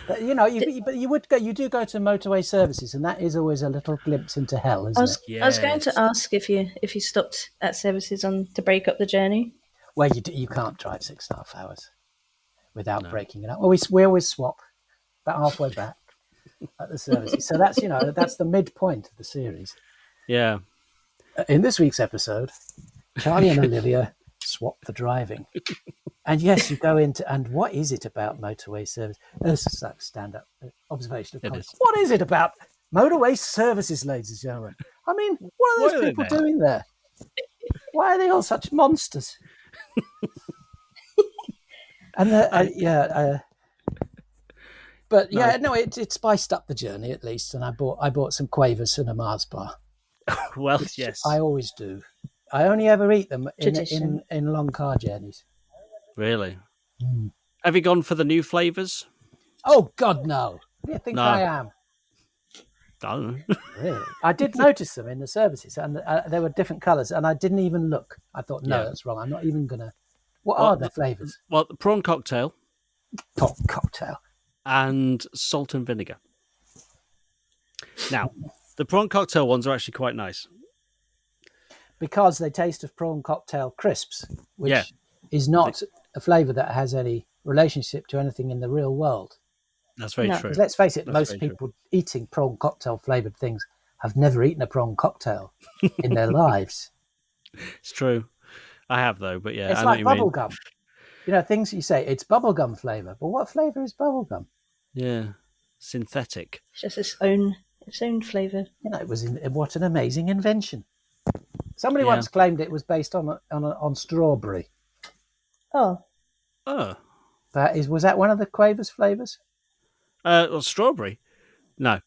But, you do go to motorway services, and that is always a little glimpse into hell, isn't it? Yes. I was going to ask if you stopped at services to break up the journey. Well, you can't drive 6.5 hours without breaking it up. Well, we always swap about halfway back at the services. So that's the midpoint of the series. Yeah. In this week's episode, Charlie and Olivia swap the driving. And yes, you go into, and what is it about motorway service? This is a stand-up observation of college. What is it about motorway services, ladies and gentlemen? I mean, what are those people doing there? Why are they all such monsters? And it spiced up the journey at least. And I bought some Quavers and a Mars bar. Well, yes, I always do. I only ever eat them in long car journeys. Really? Have you gone for the new flavours? Oh God, no! What do you think I am? I don't know. Really? I did notice them in the services, and they were different colours, and I didn't even look. I thought, no, that's wrong. I'm not even gonna. What are the flavours? Well, the prawn cocktail. Prawn cocktail. And salt and vinegar. Now, the prawn cocktail ones are actually quite nice. Because they taste of prawn cocktail crisps, which is not a flavour that has any relationship to anything in the real world. That's very true. Let's face it, most people eating prawn cocktail flavoured things have never eaten a prawn cocktail in their lives. It's true. I have, though, but yeah. It's like bubble gum. Things you say, it's bubblegum flavour, but what flavour is bubblegum? Yeah, synthetic. It's just its own flavour. What an amazing invention. Somebody once claimed it was based on strawberry. Oh. Was that one of the Quavers flavours? Strawberry? No.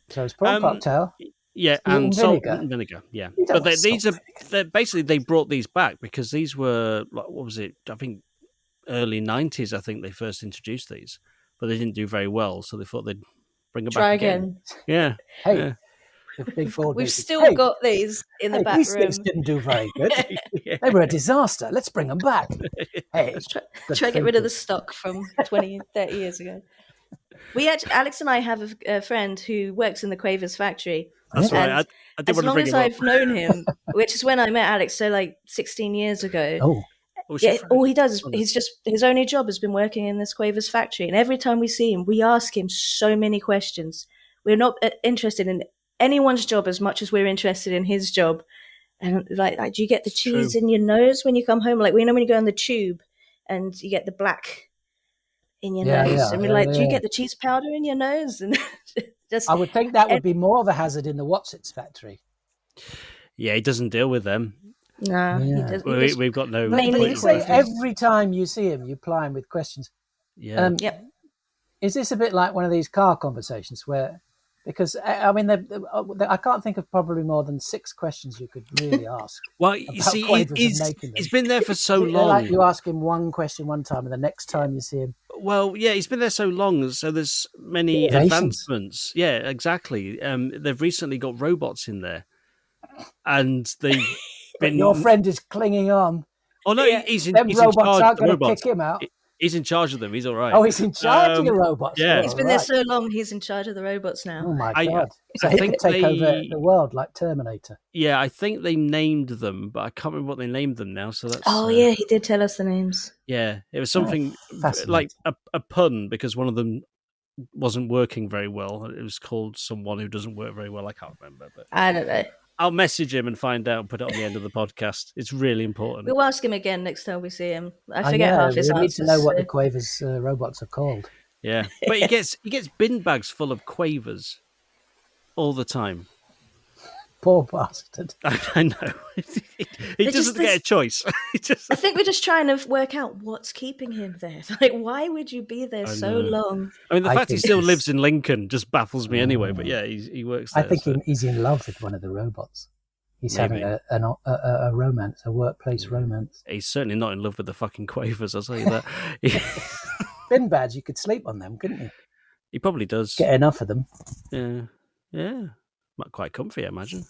So it's prawn cocktail. Yeah, and salt and vinegar. Yeah, but they brought these back because these were what was it? I think early 90s. I think they first introduced these, but they didn't do very well, so they thought they'd bring them back again. Yeah. Hey. Yeah. We've still got these in the back room. These things didn't do very good. They were a disaster. Let's bring them back. Hey, try to get rid of the stock from 20, 30 years ago. Alex and I have a friend who works in the Quavers factory. That's right. I did as want to long bring as him I've known him, which is when I met Alex, so like 16 years ago. Oh. All he does is his only job has been working in this Quavers factory, and every time we see him, we ask him so many questions. We're not interested in anyone's job as much as we're interested in his job. And like do you get the cheese in your nose when you come home? Like, we know when you go on the tube and you get the black in your nose. And we're do you get the cheese powder in your nose? And I would think that would be more of a hazard in the Watsits factory. Yeah, he doesn't deal with them. No, he doesn't. We've got no. Mainly every time you see him, you ply him with questions. Yeah. Yep. Is this a bit like one of these car conversations where? Because, I mean, I can't think of probably more than 6 questions you could really ask. Well, you see, he's been there for so long. Like you ask him one question one time, and the next time you see him. Well, yeah, he's been there so long, so there's many advancements. Yeah, exactly. They've recently got robots in there, and they've been. Your friend is clinging on. Oh no, he's in robots charge aren't of the going to robots. kick him out. He's in charge of them. He's all right. Oh, he's in charge of the robots. Yeah, he's been there so long. He's in charge of the robots now. Oh my God! So he can take over the world like Terminator. Yeah, I think they named them, but I can't remember what they named them now. So that's. Oh yeah, he did tell us the names. Yeah, it was something like a pun because one of them wasn't working very well. It was called someone who doesn't work very well. I can't remember, but I don't know. I'll message him and find out and put it on the end of the podcast. It's really important. We'll ask him again next time we see him. I forget half his answers. We need to know what the Quavers robots are called. Yeah, but he gets bin bags full of quavers all the time. Poor bastard. I know. He doesn't get a choice. I think we're just trying to work out what's keeping him there. Like, why would you be there so long? I mean, the I fact he think still he's- lives in Lincoln just baffles me anyway. But yeah, he works there. I think so. he's in love with one of the robots. He's Maybe. having a romance, a workplace romance. He's certainly not in love with the fucking quavers, I'll tell you that. Bin bags, you could sleep on them, couldn't you? He probably does. Get enough of them. Yeah. Not quite comfy, I imagine.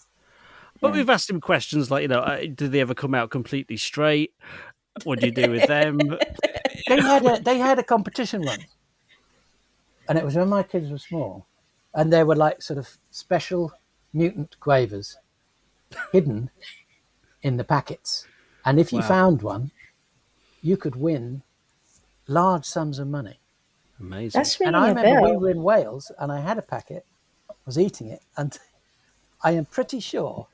But we've asked him questions like, did they ever come out completely straight? What do you do with them? They had a competition once, and it was when my kids were small, and they were like sort of special mutant quavers hidden in the packets, and if you found one, you could win large sums of money. Amazing. That's And ringing I a remember we bell. were in Wales, and I had a packet, was eating it, and I am pretty sure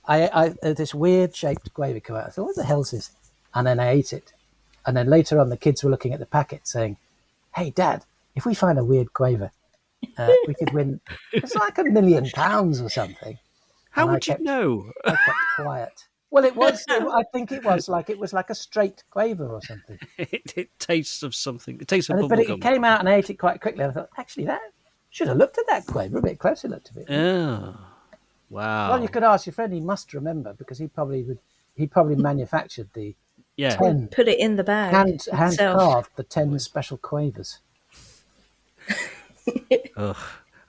I this weird shaped quaver came out. I thought, what the hell's this? And then I ate it. And then later on, the kids were looking at the packet saying, hey, Dad, if we find a weird quaver, we could win. It's like £1 million or something. How And would you know? I kept quiet. Well, I think it was like a straight quaver or something. It tastes of something. It tastes of But bubblegum. it came out and I ate it quite quickly. I thought, actually, that should have looked at that quaver a bit closer. Looked at it. Yeah. Wow. Well, you could ask your friend. He must remember because he probably manufactured the 10 Put it in the bag. hand himself. carved the 10 special quavers. Ugh.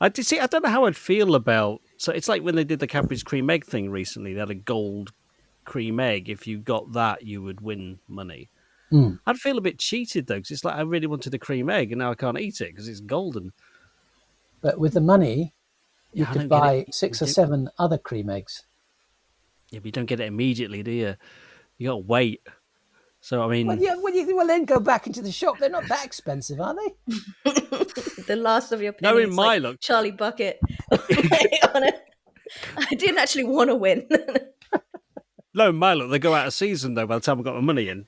I don't know how I'd feel about. So it's like when they did the Cadbury's cream egg thing recently. They had a gold cream egg. If you got that, you would win money. I'd feel a bit cheated though, because it's like I really wanted the cream egg, and now I can't eat it because it's golden. But with the money, you I could don't get buy it. 6 or 7 other cream eggs. Yeah, but you don't get it immediately, do you? You got to wait. So I mean, Well, then go back into the shop. They're not that expensive, are they? The last of your No, pennies. in my like luck. Charlie Bucket. On it. I didn't actually want to win. lo and behold, they go out of season though. By the time I got my money in,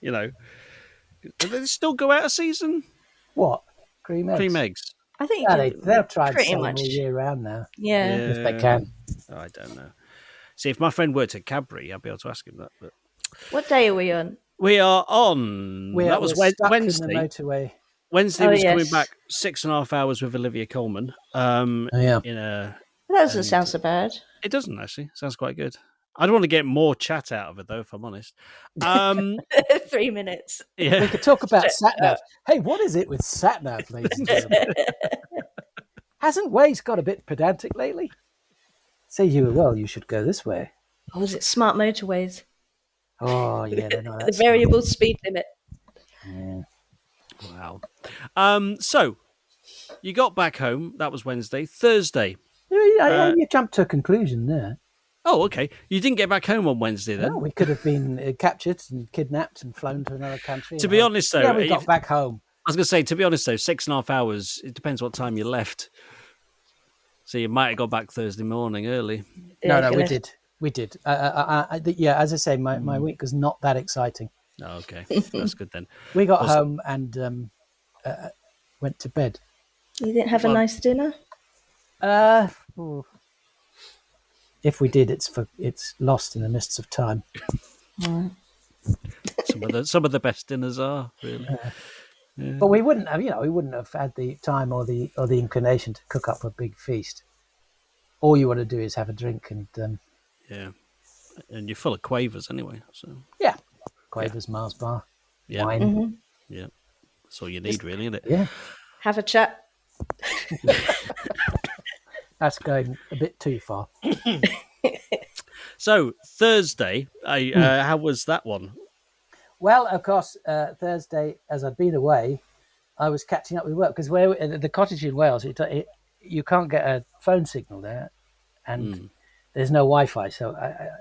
do they still go out of season? What? Cream eggs? Cream eggs. I think They'll try and pretty sell them much. all year round now. Yeah. If they can. Oh, I don't know. See, if my friend worked at Cadbury, I'd be able to ask him that. But What day are we on? we are on. That was we're stuck Wednesday. in the motorway. Wednesday Oh, was coming yes. back 6.5 hours with Olivia Colman. Yeah. In a. That doesn't sound so bad. It doesn't actually. Sounds quite good. I'd want to get more chat out of it though, if I'm honest. 3 minutes. We Yeah. could talk about sat-nav. Hey, what is it with sat-nav, ladies and gentlemen? Hasn't Waze got a bit pedantic lately? Say you should go this way. Oh, is it smart motorways? Oh, yeah, they're not The that variable speed limit. smart. Wow. So you got back home. That was Wednesday. Thursday. Yeah. You jumped to a conclusion there. Oh, okay. You didn't get back home on Wednesday then. No, we could have been captured and kidnapped and flown to another country. To be honest, though, yeah, we got back home. I was going to say, to be honest, though, 6.5 hours, it depends what time you left. So you might have got back Thursday morning early. No, we did. We did. Yeah, as I say, my week was not that exciting. Oh, okay. That's good then. We got home and went to bed. You didn't have a nice dinner? If we did, it's lost in the mists of time. Some of the best dinners are, really. Yeah. But we wouldn't have had the time or the inclination to cook up a big feast. All you want to do is have a drink and Yeah. And you're full of quavers anyway. So Quavers, Mars bar, yeah. wine. Mm-hmm. Yeah. That's all you need, really, isn't it? Yeah, Have a chat. that's going a bit too far. So Thursday, how was that one? Well, of course, Thursday, as I'd been away, I was catching up with work because the cottage in Wales, you can't get a phone signal there, and there's no Wi-Fi, so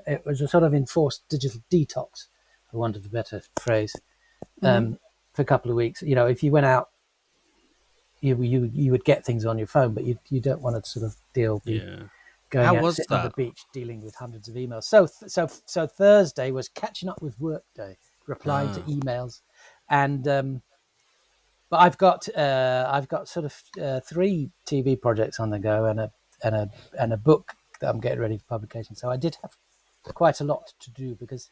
it was a sort of enforced digital detox, for want of a better phrase, for a couple of weeks. If you went out, you would get things on your phone, but you don't want to sort of going How out was sitting on the that? beach dealing with hundreds of emails. So Thursday was catching up with work day, replying to emails, and But I've got sort of 3 TV projects on the go and a book that I'm getting ready for publication. So I did have quite a lot to do because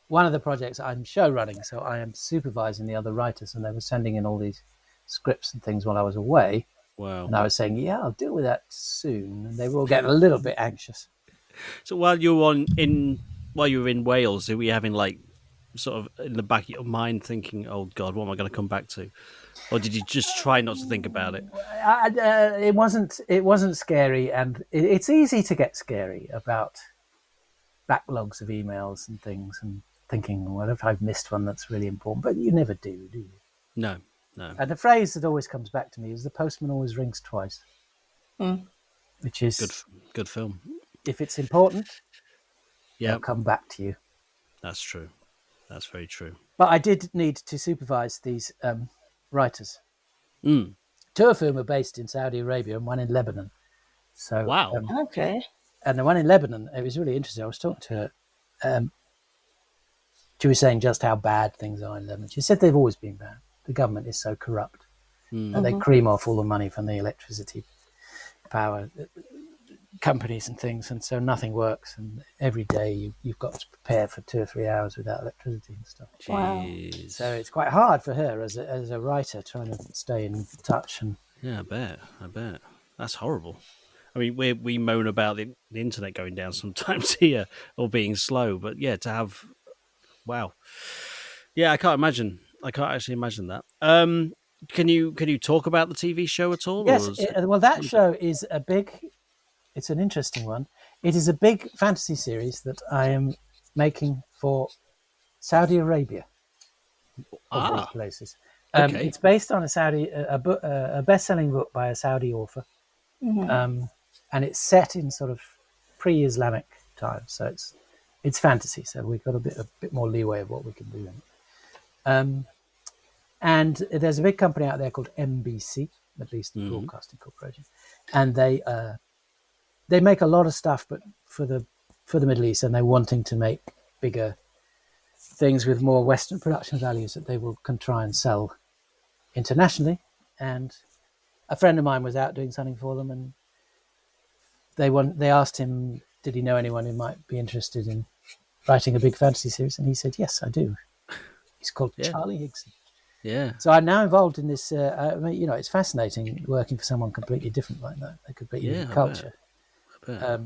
one of the projects I'm show running, so I am supervising the other writers, and they were sending in all these scripts and things while I was away. Wow. And I was saying, yeah, I'll deal with that soon. And they were all getting a little bit anxious. So while you were in Wales, were you having like sort of in the back of your mind thinking, "Oh God, what am I going to come back to?" Or did you just try not to think about it? It wasn't scary, and it's easy to get scary about backlogs of emails and things, and thinking, "What if I've missed one that's really important?" But you never do you? No, no. And the phrase that always comes back to me is, "The postman always rings twice," which is Good film. If it's important, Yeah, they'll come back to you. that's true. That's very true. But I did need to supervise these writers. 2 of whom are based in Saudi Arabia and 1 in Lebanon. So Wow. Okay. And the one in Lebanon, it was really interesting. I was talking to her. She was saying just how bad things are in Lebanon. She said they've always been bad. The government is so corrupt. And they cream off all the money from the electricity power companies and things, and so nothing works. And every day you've got to prepare for 2 or 3 hours without electricity and stuff. Wow. Jeez. So it's quite hard for her as a writer trying to stay in touch. And Yeah, I bet. That's horrible. I mean, we moan about the internet going down sometimes here or being slow, but yeah, to have, wow. Yeah, I can't imagine. I can't actually imagine that. Can you talk about the TV show at all? yes, Or well, that show is it's an interesting one. It is a big fantasy series that I am making for Saudi Arabia, of all places. Okay. It's based on a best-selling book by a Saudi author, and it's set in sort of pre-Islamic times. So it's fantasy. So we've got a bit more leeway of what we can do in it. And there's a big company out there called MBC, Middle Eastern Broadcasting Corporation, and they make a lot of stuff, but for the Middle East, and they're wanting to make bigger things with more Western production values that they can try and sell internationally. And a friend of mine was out doing something for them, and they asked him, did he know anyone who might be interested in writing a big fantasy series? And he said, yes, I do. He's called Charlie Higson. Yeah. So I'm now involved in this. It's fascinating working for someone completely different like that. A completely different culture. I bet.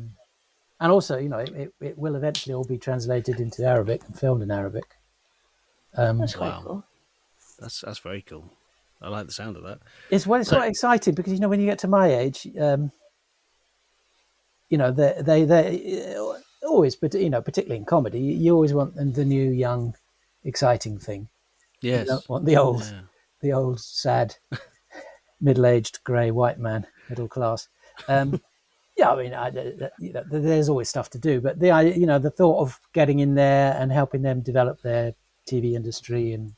And also, it will eventually all be translated into Arabic and filmed in Arabic. That's quite cool. That's very cool. I like the sound of that. It's quite exciting because when you get to my age, they always, but particularly in comedy, you always want the new, young, exciting thing. Yes. You don't want the old, sad, middle-aged, grey white man, middle class. There's always stuff to do, but the thought of getting in there and helping them develop their TV industry and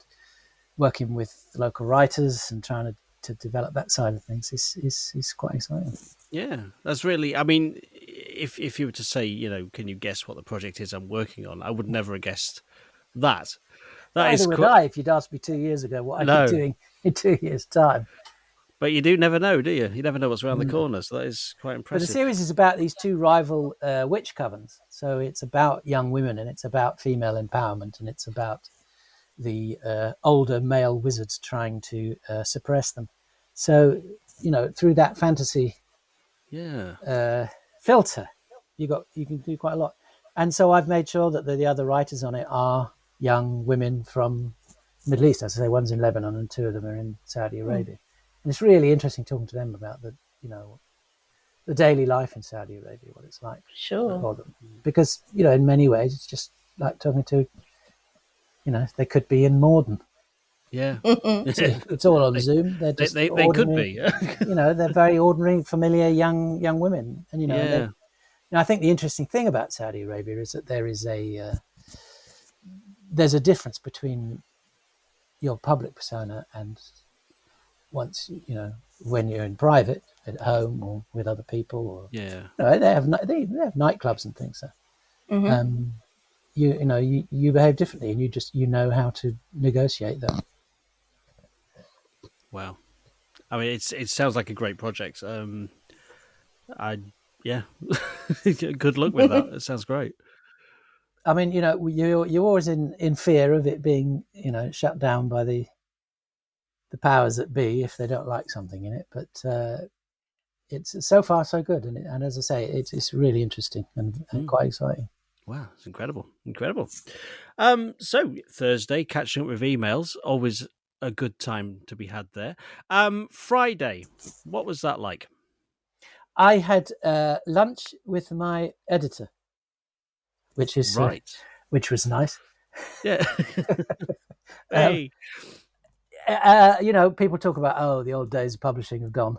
working with local writers and trying to develop that side of things is quite exciting. Yeah, that's really. I mean, if you were to say, can you guess what the project is I'm working on? I would never have guessed that. Neither would I if you'd asked me 2 years ago what I'd be doing in 2 years' time. But you do never know, do you? You never know what's around the corner, so that is quite impressive. But the series is about these 2 rival witch covens. So it's about young women, and it's about female empowerment, and it's about the older male wizards trying to suppress them. So, through that fantasy filter, you can do quite a lot. And so I've made sure that the other writers on it are young women from the Middle East. As I say, one's in Lebanon and 2 of them are in Saudi Arabia. And it's really interesting talking to them about the daily life in Saudi Arabia, what it's like for them. Because, in many ways, it's just like talking to, they could be in Morden. Yeah. It's all on Zoom. They're just they could be. They're very ordinary, familiar young women. And, I think the interesting thing about Saudi Arabia is that there's a difference between your public persona and once, when you're in private at home or with other people, or they have nightclubs and things. So, you behave differently, and you know how to negotiate that. Wow. I mean, it sounds like a great project. Yeah, good luck with that. It sounds great. I mean, you're always in fear of it being, shut down by the powers that be if they don't like something in it. But it's so far so good, and as I say, it's really interesting and quite exciting. Wow, it's incredible. So Thursday, catching up with emails, always a good time to be had there. Friday, what was that like? I had lunch with my editor, which is right, which was nice. Yeah. Hey, people talk about the old days of publishing have gone,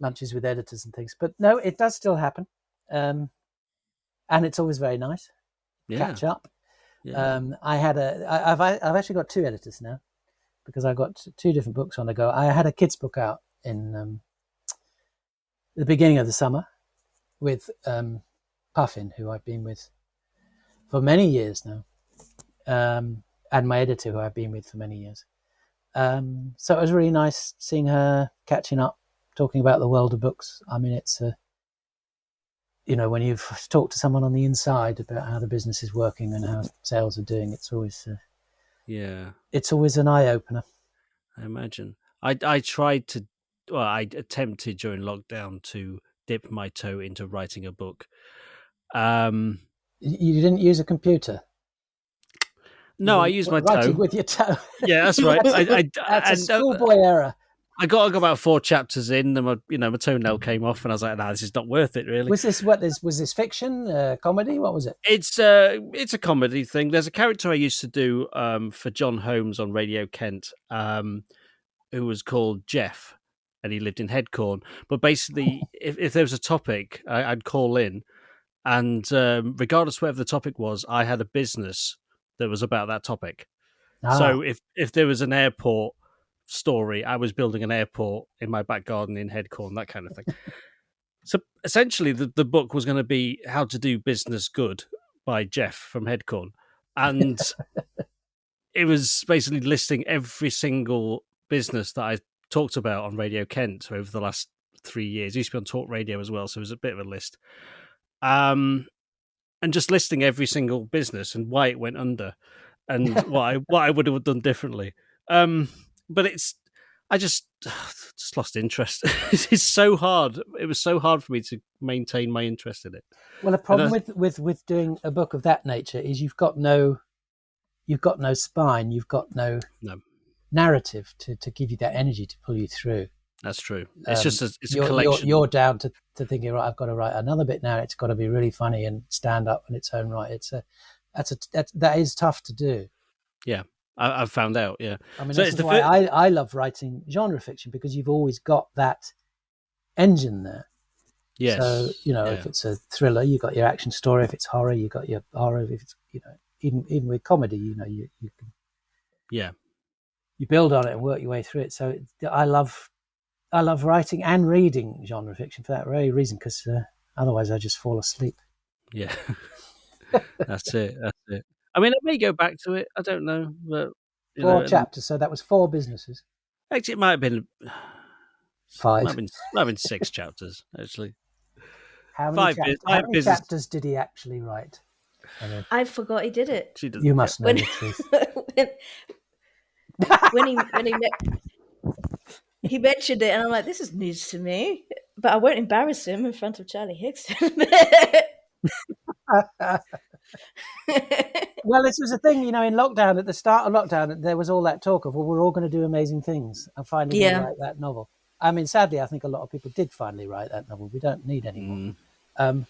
lunches with editors and things, but no, it does still happen, and it's always very nice. Catch up. Yeah. I've actually got two editors now because I got two different books on the go. I had a kids book out in the beginning of the summer with Puffin, who I've been with for many years now, and my editor, who I've been with for many years. So it was really nice seeing her, catching up, talking about the world of books. I mean, it's when you've talked to someone on the inside about how the business is working and how sales are doing, it's always it's always an eye opener. I imagine. I attempted during lockdown to dip my toe into writing a book. You didn't use a computer? No, I used my writing toe. with your toe. Yeah, that's right. That's a schoolboy error. I got about 4 chapters in, and my toenail came off, and I was like, "Nah, this is not worth it, really." Was this fiction, comedy? What was it? It's a comedy thing. There's a character I used to do for John Holmes on Radio Kent, who was called Jeff, and he lived in Headcorn. But basically, if there was a topic, I'd call in, and regardless of whatever the topic was, I had a business that was about that topic. So if there was an airport story, I was building an airport in my back garden in Headcorn, that kind of thing. So essentially, the book was going to be How to Do Business Good by Jeff from Headcorn. And it was basically listing every single business that I talked about on Radio Kent over the last 3 years. It used to be on Talk Radio as well, so it was a bit of a list. And just listing every single business and why it went under and what I would have done differently. But I just lost interest. It's so hard. It was so hard for me to maintain my interest in it. Well, the problem with doing a book of that nature is you've got no spine, you've got no narrative to give you that energy to pull you through. That's true. It's just a collection. You're down to thinking, right, I've got to write another bit now. It's got to be really funny and stand up in its own right. That is tough to do. Yeah, I've found out. Yeah, I mean, that's why I love writing genre fiction, because you've always got that engine there. Yes. So if it's a thriller, you got your action story. If it's horror, you got your horror. If it's even with comedy, you can. Yeah. You build on it and work your way through it. So I love writing and reading genre fiction for that very reason, because otherwise I just fall asleep. Yeah, that's it. I mean, I may go back to it. I don't know, but 4 chapters. So that was 4 businesses. Actually, it might have been 5. Might have been 6 chapters. Actually, how many chapters did he actually write? I forgot he did it. You must know the truth. when he mentioned it, and I'm like, this is news to me, but I won't embarrass him in front of Charlie Higson. Well, this was a thing, in lockdown, at the start of lockdown, there was all that talk of, well, we're all going to do amazing things and finally write that novel. I mean, sadly, I think a lot of people did finally write that novel. We don't need any more. I'm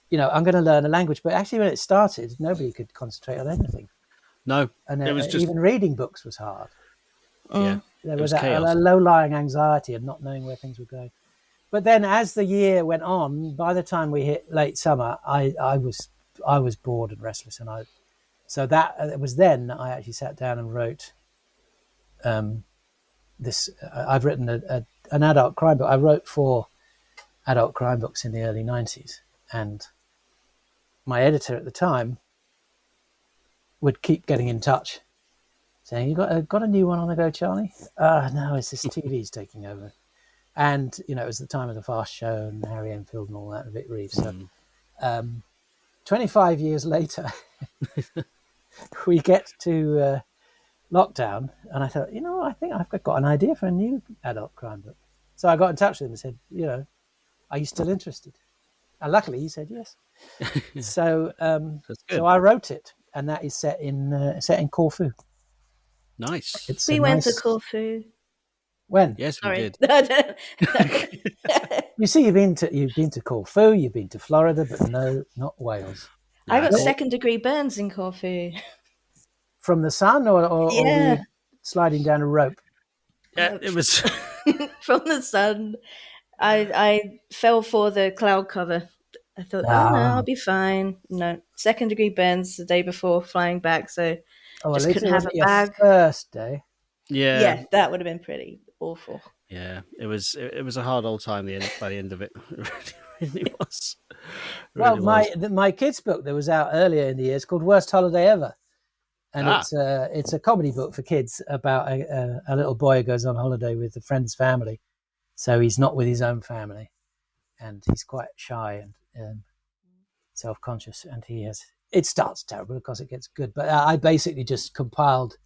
going to learn a language, but actually when it started, nobody could concentrate on anything. No, and it was just... even reading books was hard. Yeah, there was a low-lying anxiety of not knowing where things were going. But then, as the year went on, by the time we hit late summer, I was bored and restless, and it was then I actually sat down and wrote this. I've written an adult crime book. I wrote 4 adult crime books in the early 90s, and my editor at the time would keep getting in touch, saying, "You got a new one on the go, Charlie?" No, it's this TV's taking over. And it was the time of the Fast Show and Harry Enfield and all that, and Vic Reeves. So, 25 years later, we get to lockdown, and I thought, I think I've got an idea for a new adult crime book. So I got in touch with him and said, are you still interested? And luckily, he said yes. So, so I wrote it, and that is set in Corfu. Nice. We went to Corfu. When? Yes, Sorry. we did. You see, you've been to Corfu, you've been to Florida, but no, not Wales. I got second-degree burns in Corfu. From the sun, or were you sliding down a rope? Yeah, it was from the sun. I fell for the cloud cover. I thought, no, I'll be fine. No, second-degree burns the day before flying back, so just couldn't have a bag. First day. Yeah, that would have been pretty awful. Yeah, it was a hard old time by the end of it. It really was. Well, my kids' book that was out earlier in the year is called Worst Holiday Ever. And it's a comedy book for kids about a little boy who goes on holiday with a friend's family. So he's not with his own family, and he's quite shy and self-conscious. And it starts terrible because it gets good. But I basically just compiled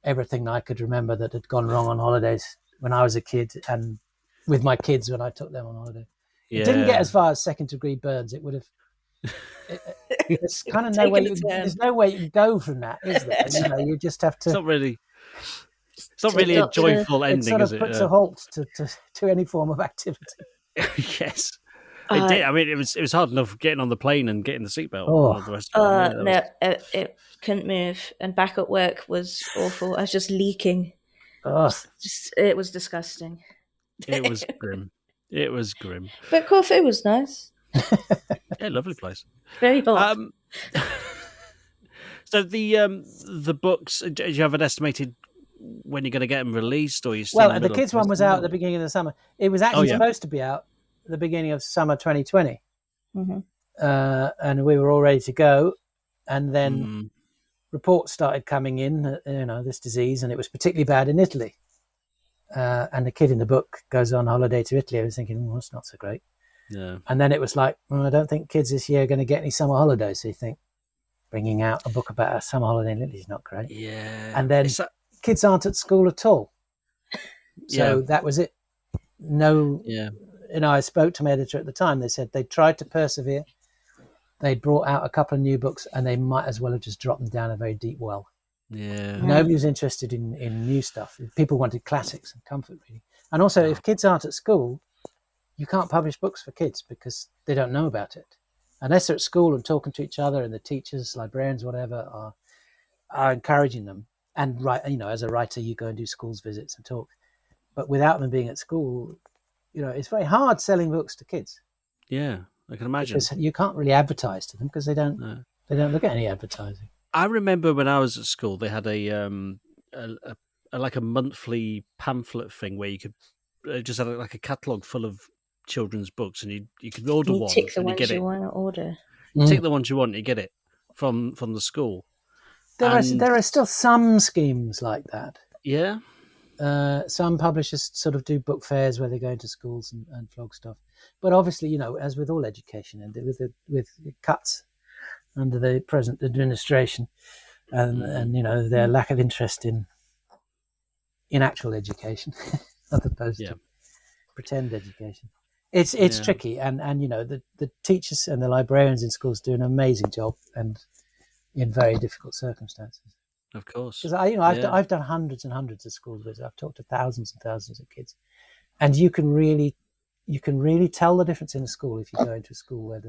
everything I could remember that had gone wrong on holidays when I was a kid, and with my kids when I took them on holiday. Yeah. It didn't get as far as second-degree burns. It would have. There's kind of no way. There's no way you can go from that, is there? You just have to. It's not really a joyful ending, it sort of is it? Puts a halt to any form of activity. Yes, it did. I mean, it was hard enough getting on the plane and getting the seatbelt. It couldn't move, and back at work was awful. I was just leaking. It was disgusting. It was grim. It was grim. But Corfu was nice. Yeah, lovely place. Very hot. So the books, do you have an estimated when you're going to get them released, or you still? Well, the kids one was out at the beginning of the summer. It was actually supposed to be out at the beginning of summer 2020, and we were all ready to go, and then reports started coming in, this disease, and it was particularly bad in Italy. And the kid in the book goes on holiday to Italy. I was thinking, well, that's not so great. Yeah. And then it was like, I don't think kids this year are going to get any summer holidays. So you think bringing out a book about a summer holiday in Italy is not great. Yeah. And then kids aren't at school at all. So that was it. No. Yeah. I spoke to my editor at the time. They said they tried to persevere. They brought out a couple of new books, and they might as well have just dropped them down a very deep well. Yeah. Nobody was interested in new stuff. People wanted classics and comfort reading. And also, if kids aren't at school, you can't publish books for kids because they don't know about it. Unless they're at school and talking to each other, and the teachers, librarians, whatever, are encouraging them. And as a writer, you go and do schools visits and talk. But without them being at school, it's very hard selling books to kids. Yeah, I can imagine. Because you can't really advertise to them because they don't look at any advertising. I remember when I was at school, they had a monthly pamphlet thing where you could just had like a catalogue full of children's books, and you could order one. Tick the ones you want to order. Tick the ones you want, you get it from the school. There are still some schemes like that. Yeah. Some publishers sort of do book fairs where they go into schools and flog stuff. But obviously, as with all education, and with cuts under the present administration, and their lack of interest in actual education, as opposed to pretend education. It's tricky, and the teachers and the librarians in schools do an amazing job, and in very difficult circumstances. Of course, because I've done hundreds and hundreds of school visits. I've talked to thousands and thousands of kids, and you can really tell the difference in a school if you go into a school where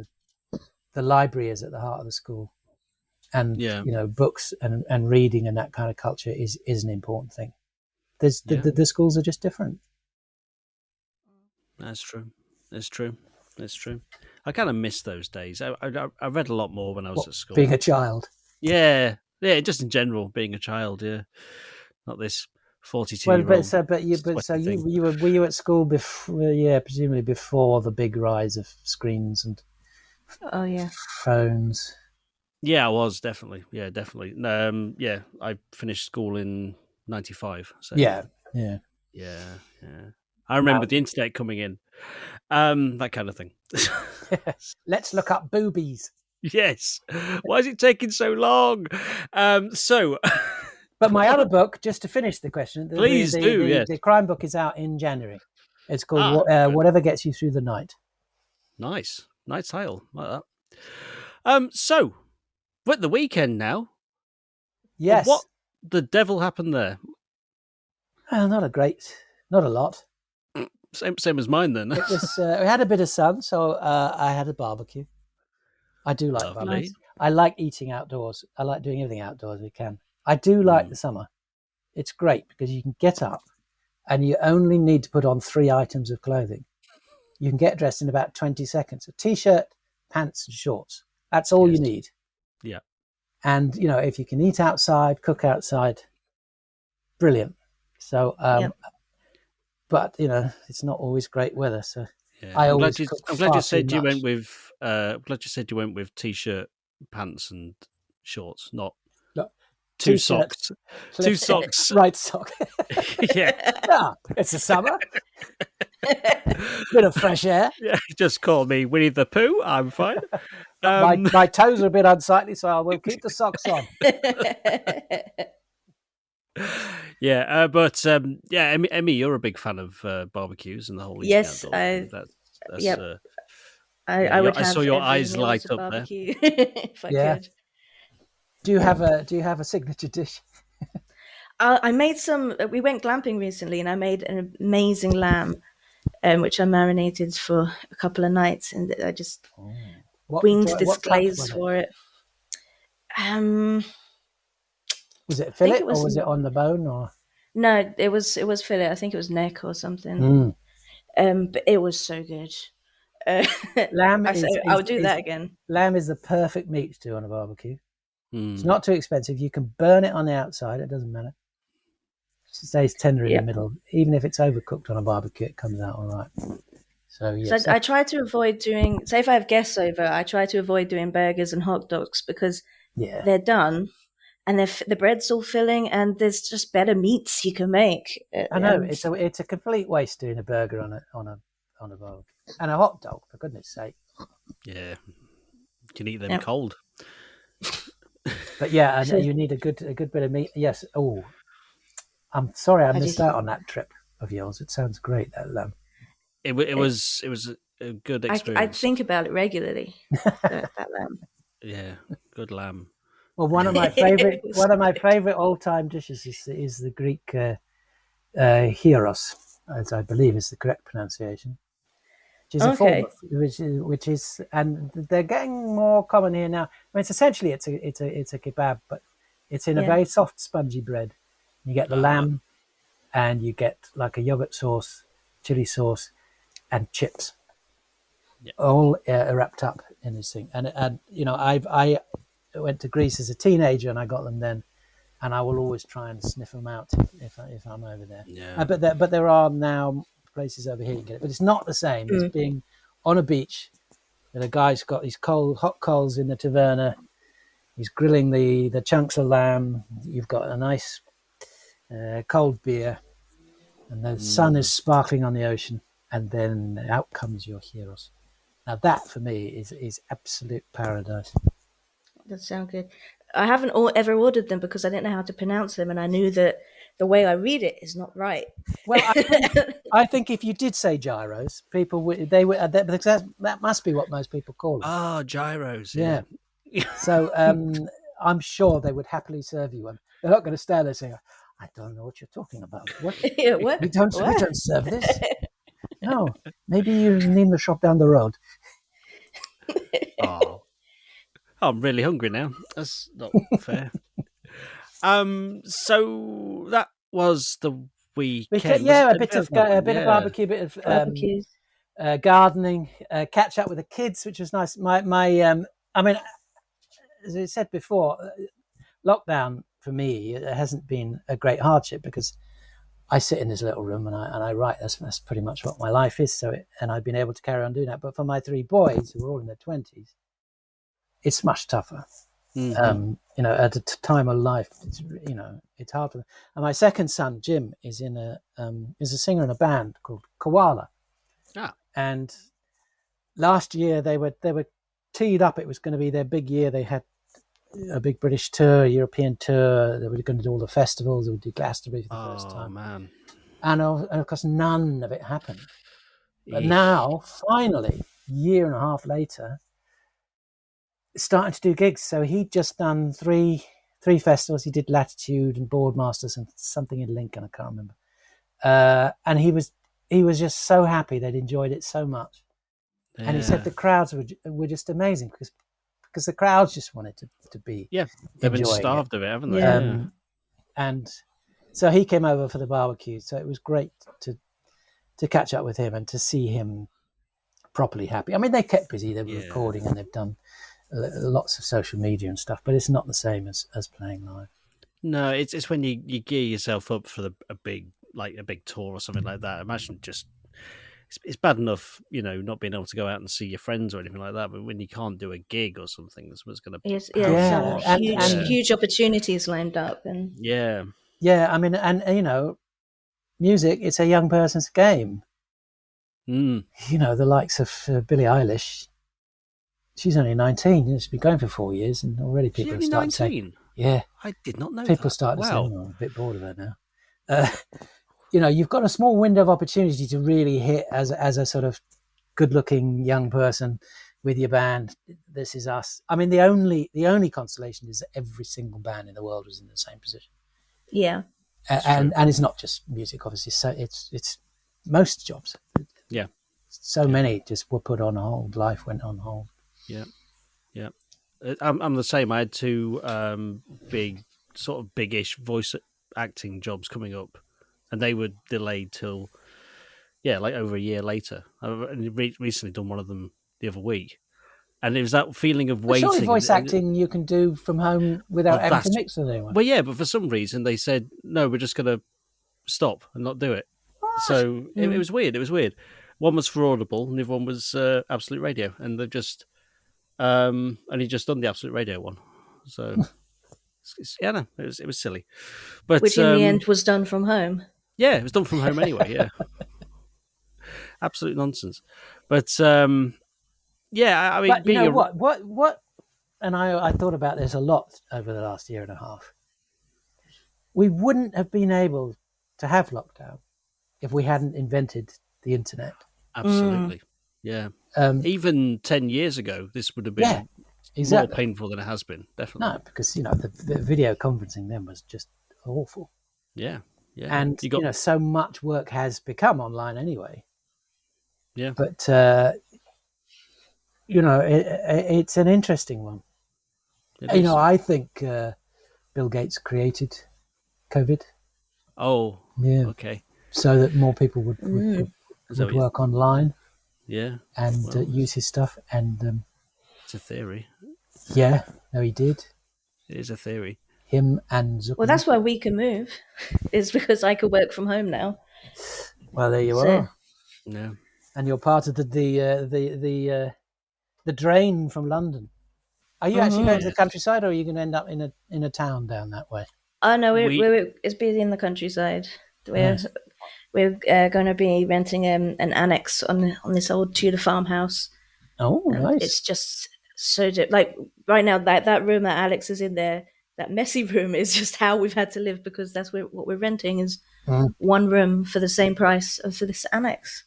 the library is at the heart of the school, and books and reading and that kind of culture is an important thing. The schools are just different. That's true. I kind of miss those days. I read a lot more when I was at school. Being a child. Yeah, just in general, being a child. Yeah, not this 42-year-old. Were you at school before? Yeah, presumably before the big rise of screens and phones. Yeah, I was definitely. Yeah, definitely. Yeah, I finished school in '95. So Yeah. yeah. I remember Now, the internet coming in, that kind of thing. let's look up boobies. Yes. Why is it taking so long? So, But my other book, just to finish the question, please do. Yes. the crime book is out in January. It's called Good. Whatever Gets You Through the Night. Nice title like that. So we're at the weekend now. Yes. What the devil happened there? Well, not a lot. Same as mine then. It was we had a bit of sun, so I had a barbecue. I do like Lovely. barbecue. I like eating outdoors. I like doing everything outdoors we can. I do like the summer. It's great because you can get up and you only need to put on 3 items of clothing. You can get dressed in about 20 seconds. A t-shirt, pants and shorts. That's all you need. Yeah. And, if you can eat outside, cook outside, brilliant. So, but, it's not always great weather. So yeah. I'm glad you said you went with t-shirt, pants and shorts, not two socks. Two socks. Right sock. Yeah. It's the summer. Bit of fresh air. Yeah, just call me Winnie the Pooh. I'm fine. My toes are a bit unsightly, so I will keep the socks on. Yeah, but Emmy, you're a big fan of barbecues and the whole Yes, I saw your eyes light up there. If I could. Do you have a signature dish? I made some. We went glamping recently, and I made an amazing lamb, which I marinated for a couple of nights, and I just winged this glaze for it. Was it fillet or was it on the bone or? No, it was fillet. I think it was neck or something. But it was so good. Lamb I would do that again. Lamb is the perfect meat to do on a barbecue. It's not too expensive. You can burn it on the outside. It doesn't matter. It stays tender in the middle. Even if it's overcooked on a barbecue, it comes out all right. So, yes. So I try to avoid doing, say if I have guests over, I try to avoid doing burgers and hot dogs because they're done and the bread's all filling and there's just better meats you can make. I know. It's a complete waste doing a burger on a barbecue. And a hot dog, for goodness sake. Yeah. You can eat them cold. But you need a good bit of meat. Yes. Oh, I'm sorry I missed out on that trip of yours. It sounds great, that lamb. It was a good experience. I think about it regularly. that lamb. Yeah, good lamb. Well, one of my favorite all-time dishes is the Greek gyros, as I believe is the correct pronunciation. Which is a form of, which is, and they're getting more common here now. I mean, it's essentially it's a kebab, but it's in a very soft, spongy bread. You get the lamb, and you get like a yogurt sauce, chili sauce, and chips, all wrapped up in this thing. And I went to Greece as a teenager, and I got them then, and I will always try and sniff them out if I'm over there. Yeah. But there are now places over here you can get it, but it's not the same as being on a beach and a guy's got these hot coals in the taverna. He's grilling the chunks of lamb. You've got a nice cold beer, and the sun is sparkling on the ocean, and then out comes your gyros. Now that for me is absolute paradise. That sounds good. I haven't ever ordered them because I didn't know how to pronounce them, and I knew that the way I read it is not right. Well, I think if you did say gyros, people would because that must be what most people call them. Ah, gyros. Yeah. So I'm sure they would happily serve you one. They're not going to stand there saying, "I don't know what you're talking about. What? What? We don't serve this." No, maybe you need the shop down the road. Oh, I'm really hungry now. That's not fair. So that was the weekend. A bit of barbecue, a bit of Barbecues. Gardening, catch up with the kids, which was nice. I mean, as I said before, lockdown for me hasn't been a great hardship because I sit in this little room and I write. That's pretty much what my life is. And I've been able to carry on doing that. But for my 3 boys who are all in their 20s, it's much tougher. At a time of life, it's hard for them. And my second son, Jim, is is a singer in a band called Koala. Ah. And last year they were teed up. It was going to be their big year. They had a big British tour, a European tour. They were going to do all the festivals. They would do Glastonbury for the first time. Oh, man. And of course, none of it happened. But now, finally, a year and a half later, starting to do gigs. So he'd just done three festivals. He did Latitude and Boardmasters and something in Lincoln, I can't remember. And he was just so happy. They'd enjoyed it so much. Yeah. And he said the crowds were just amazing because the crowds just wanted to be. Yeah, they've been starved of it, haven't they? Yeah. And so he came over for the barbecue. So it was great to catch up with him and to see him properly happy. I mean, they kept busy. They were recording and they've done lots of social media and stuff, but it's not the same as playing live. No, it's when you gear yourself up for a big tour or something like that. Imagine just it's bad enough, not being able to go out and see your friends or anything like that, but when you can't do a gig or something, that's what's going to huge opportunities lined up and I mean, and music, it's a young person's game. The likes of Billie Eilish, she's only 19. She's been going for 4 years, and already people have started saying, "Yeah, I did not know." People started saying, "I'm a bit bored of her now." You've got a small window of opportunity to really hit as a sort of good-looking young person with your band. This is us. I mean, the only consolation is that every single band in the world was in the same position. Yeah, and it's not just music, obviously. So it's most jobs. Yeah. So many just were put on hold. Life went on hold. Yeah. I'm the same. I had two big-ish voice acting jobs coming up, and they were delayed till over a year later. I've recently done one of them the other week, and it was that feeling of waiting. Surely voice acting you can do from home without having to mix with anyone. Well, yeah, but for some reason they said no, we're just going to stop and not do it. What? So it was weird. It was weird. One was for Audible, and the other one was Absolute Radio, and they've just only just done the Absolute Radio one. So it was silly, but which in the end was done from home. Yeah, it was done from home anyway. Yeah, absolute nonsense. But I mean, but you know what? And I thought about this a lot over the last year and a half. We wouldn't have been able to have lockdown if we hadn't invented the internet. Absolutely. Yeah. Even 10 years ago, this would have been more painful than it has been, definitely. No, because, the video conferencing then was just awful. Yeah. And, so much work has become online anyway. Yeah. But, it's an interesting one. I think Bill Gates created COVID. Oh, yeah. Okay. So that more people would work online. Yeah. And use his stuff. And it's a theory. Yeah, no, he did. It is a theory. Him and Zuckerberg. Well, that's why we can move, is because I could work from home now. Well, there you are. Yeah. And you're part of the drain from London. Are you actually going to the countryside, or are you going to end up in a town down that way? Oh no, it's busy in the countryside. We're going to be renting an annex on this old Tudor farmhouse. Oh, nice! It's just so like right now that room that Alex is in there, that messy room is just how we've had to live, because that's what we're renting is one room for the same price for this annex.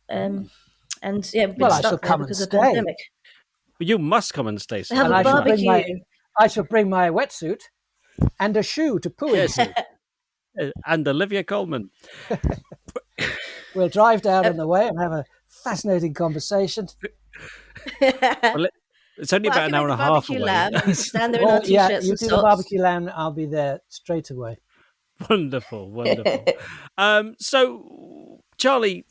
And yeah, we've been stuck there because of the pandemic. But you must come and stay. Have a barbecue. I shall bring my wetsuit and a shoe to poo into. And Olivia Colman. We'll drive down on the way and have a fascinating conversation. Well, it's only about an hour and a half away. We stand there in our t-shirts you do the barbecue lamb, I'll be there straight away. Wonderful. So, Charlie,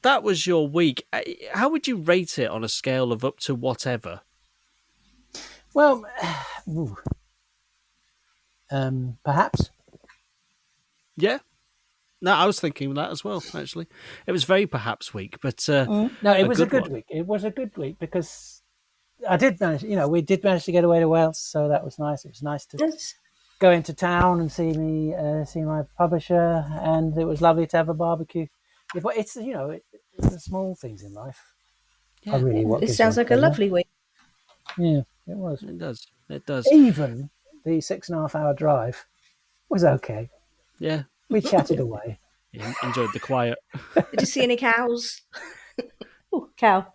that was your week. How would you rate it on a scale of up to whatever? Well, perhaps. Yeah. No, I was thinking that as well, actually. It was very perhaps week, but no, it was a good week. It was a good week because I did manage. We did manage to get away to Wales, so that was nice. It was nice to Yes. go into town and see my publisher, and it was lovely to have a barbecue. Yeah, but it's it's the small things in life. Yeah. Really, what It gives sounds you like a pleasure. lovely week. Yeah, it was. It does. It does. Even the 6.5 hour drive was okay. Yeah. We chatted away. Enjoyed the quiet. Did you see any cows? Oh, cow.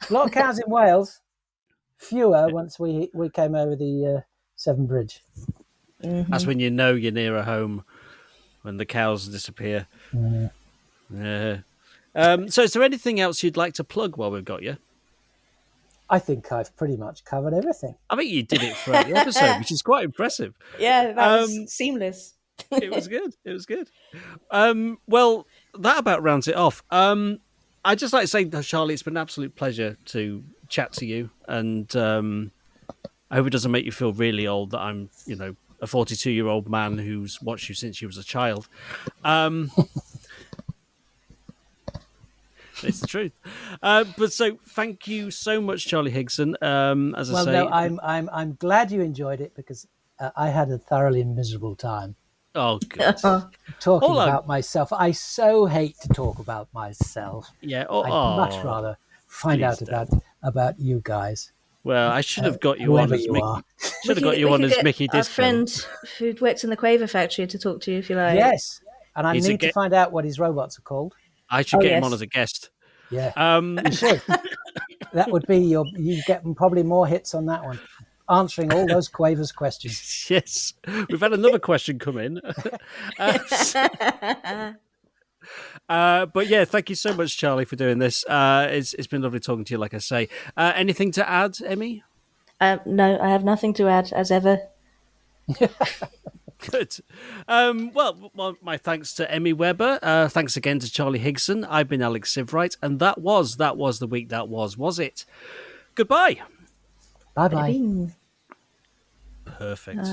A lot of cows in Wales. Fewer once we came over the Severn Bridge. That's when you know you're near a home, when the cows disappear. Yeah. So is there anything else you'd like to plug while we've got you? I think I've pretty much covered everything. I think you did it throughout the episode, which is quite impressive. Yeah, that was seamless. It was good. It was good. Well, that about rounds it off. I'd just like to say, Charlie, it's been an absolute pleasure to chat to you, and I hope it doesn't make you feel really old that I'm, a 42-year-old man who's watched you since you was a child. It's the truth. But so, thank you so much, Charlie Higson. As I say, no, I'm glad you enjoyed it, because I had a thoroughly miserable time. Oh, good. Talking about myself. I so hate to talk about myself. Yeah. I'd much rather find out about you guys. Well, I should have got you on as Mickey. Should have got you on as Mickey Disco. Our friend who works in the Quaver factory to talk to you if you like. Yes, and I need to find out what his robots are called. I should get him on as a guest. Yeah, you should. That would be you get probably more hits on that one, answering all those Quavers questions. Yes, we've had another question come in. But yeah, thank you so much, Charlie, for doing this. It's been lovely talking to you, like I say. Anything to add, Emmy? No, I have nothing to add, as ever. Good. Well, my thanks to Emmy Webber. Thanks again to Charlie Higson. I've been Alex Sievewright, and that was the week that was it? Goodbye. Bye-bye. Perfect.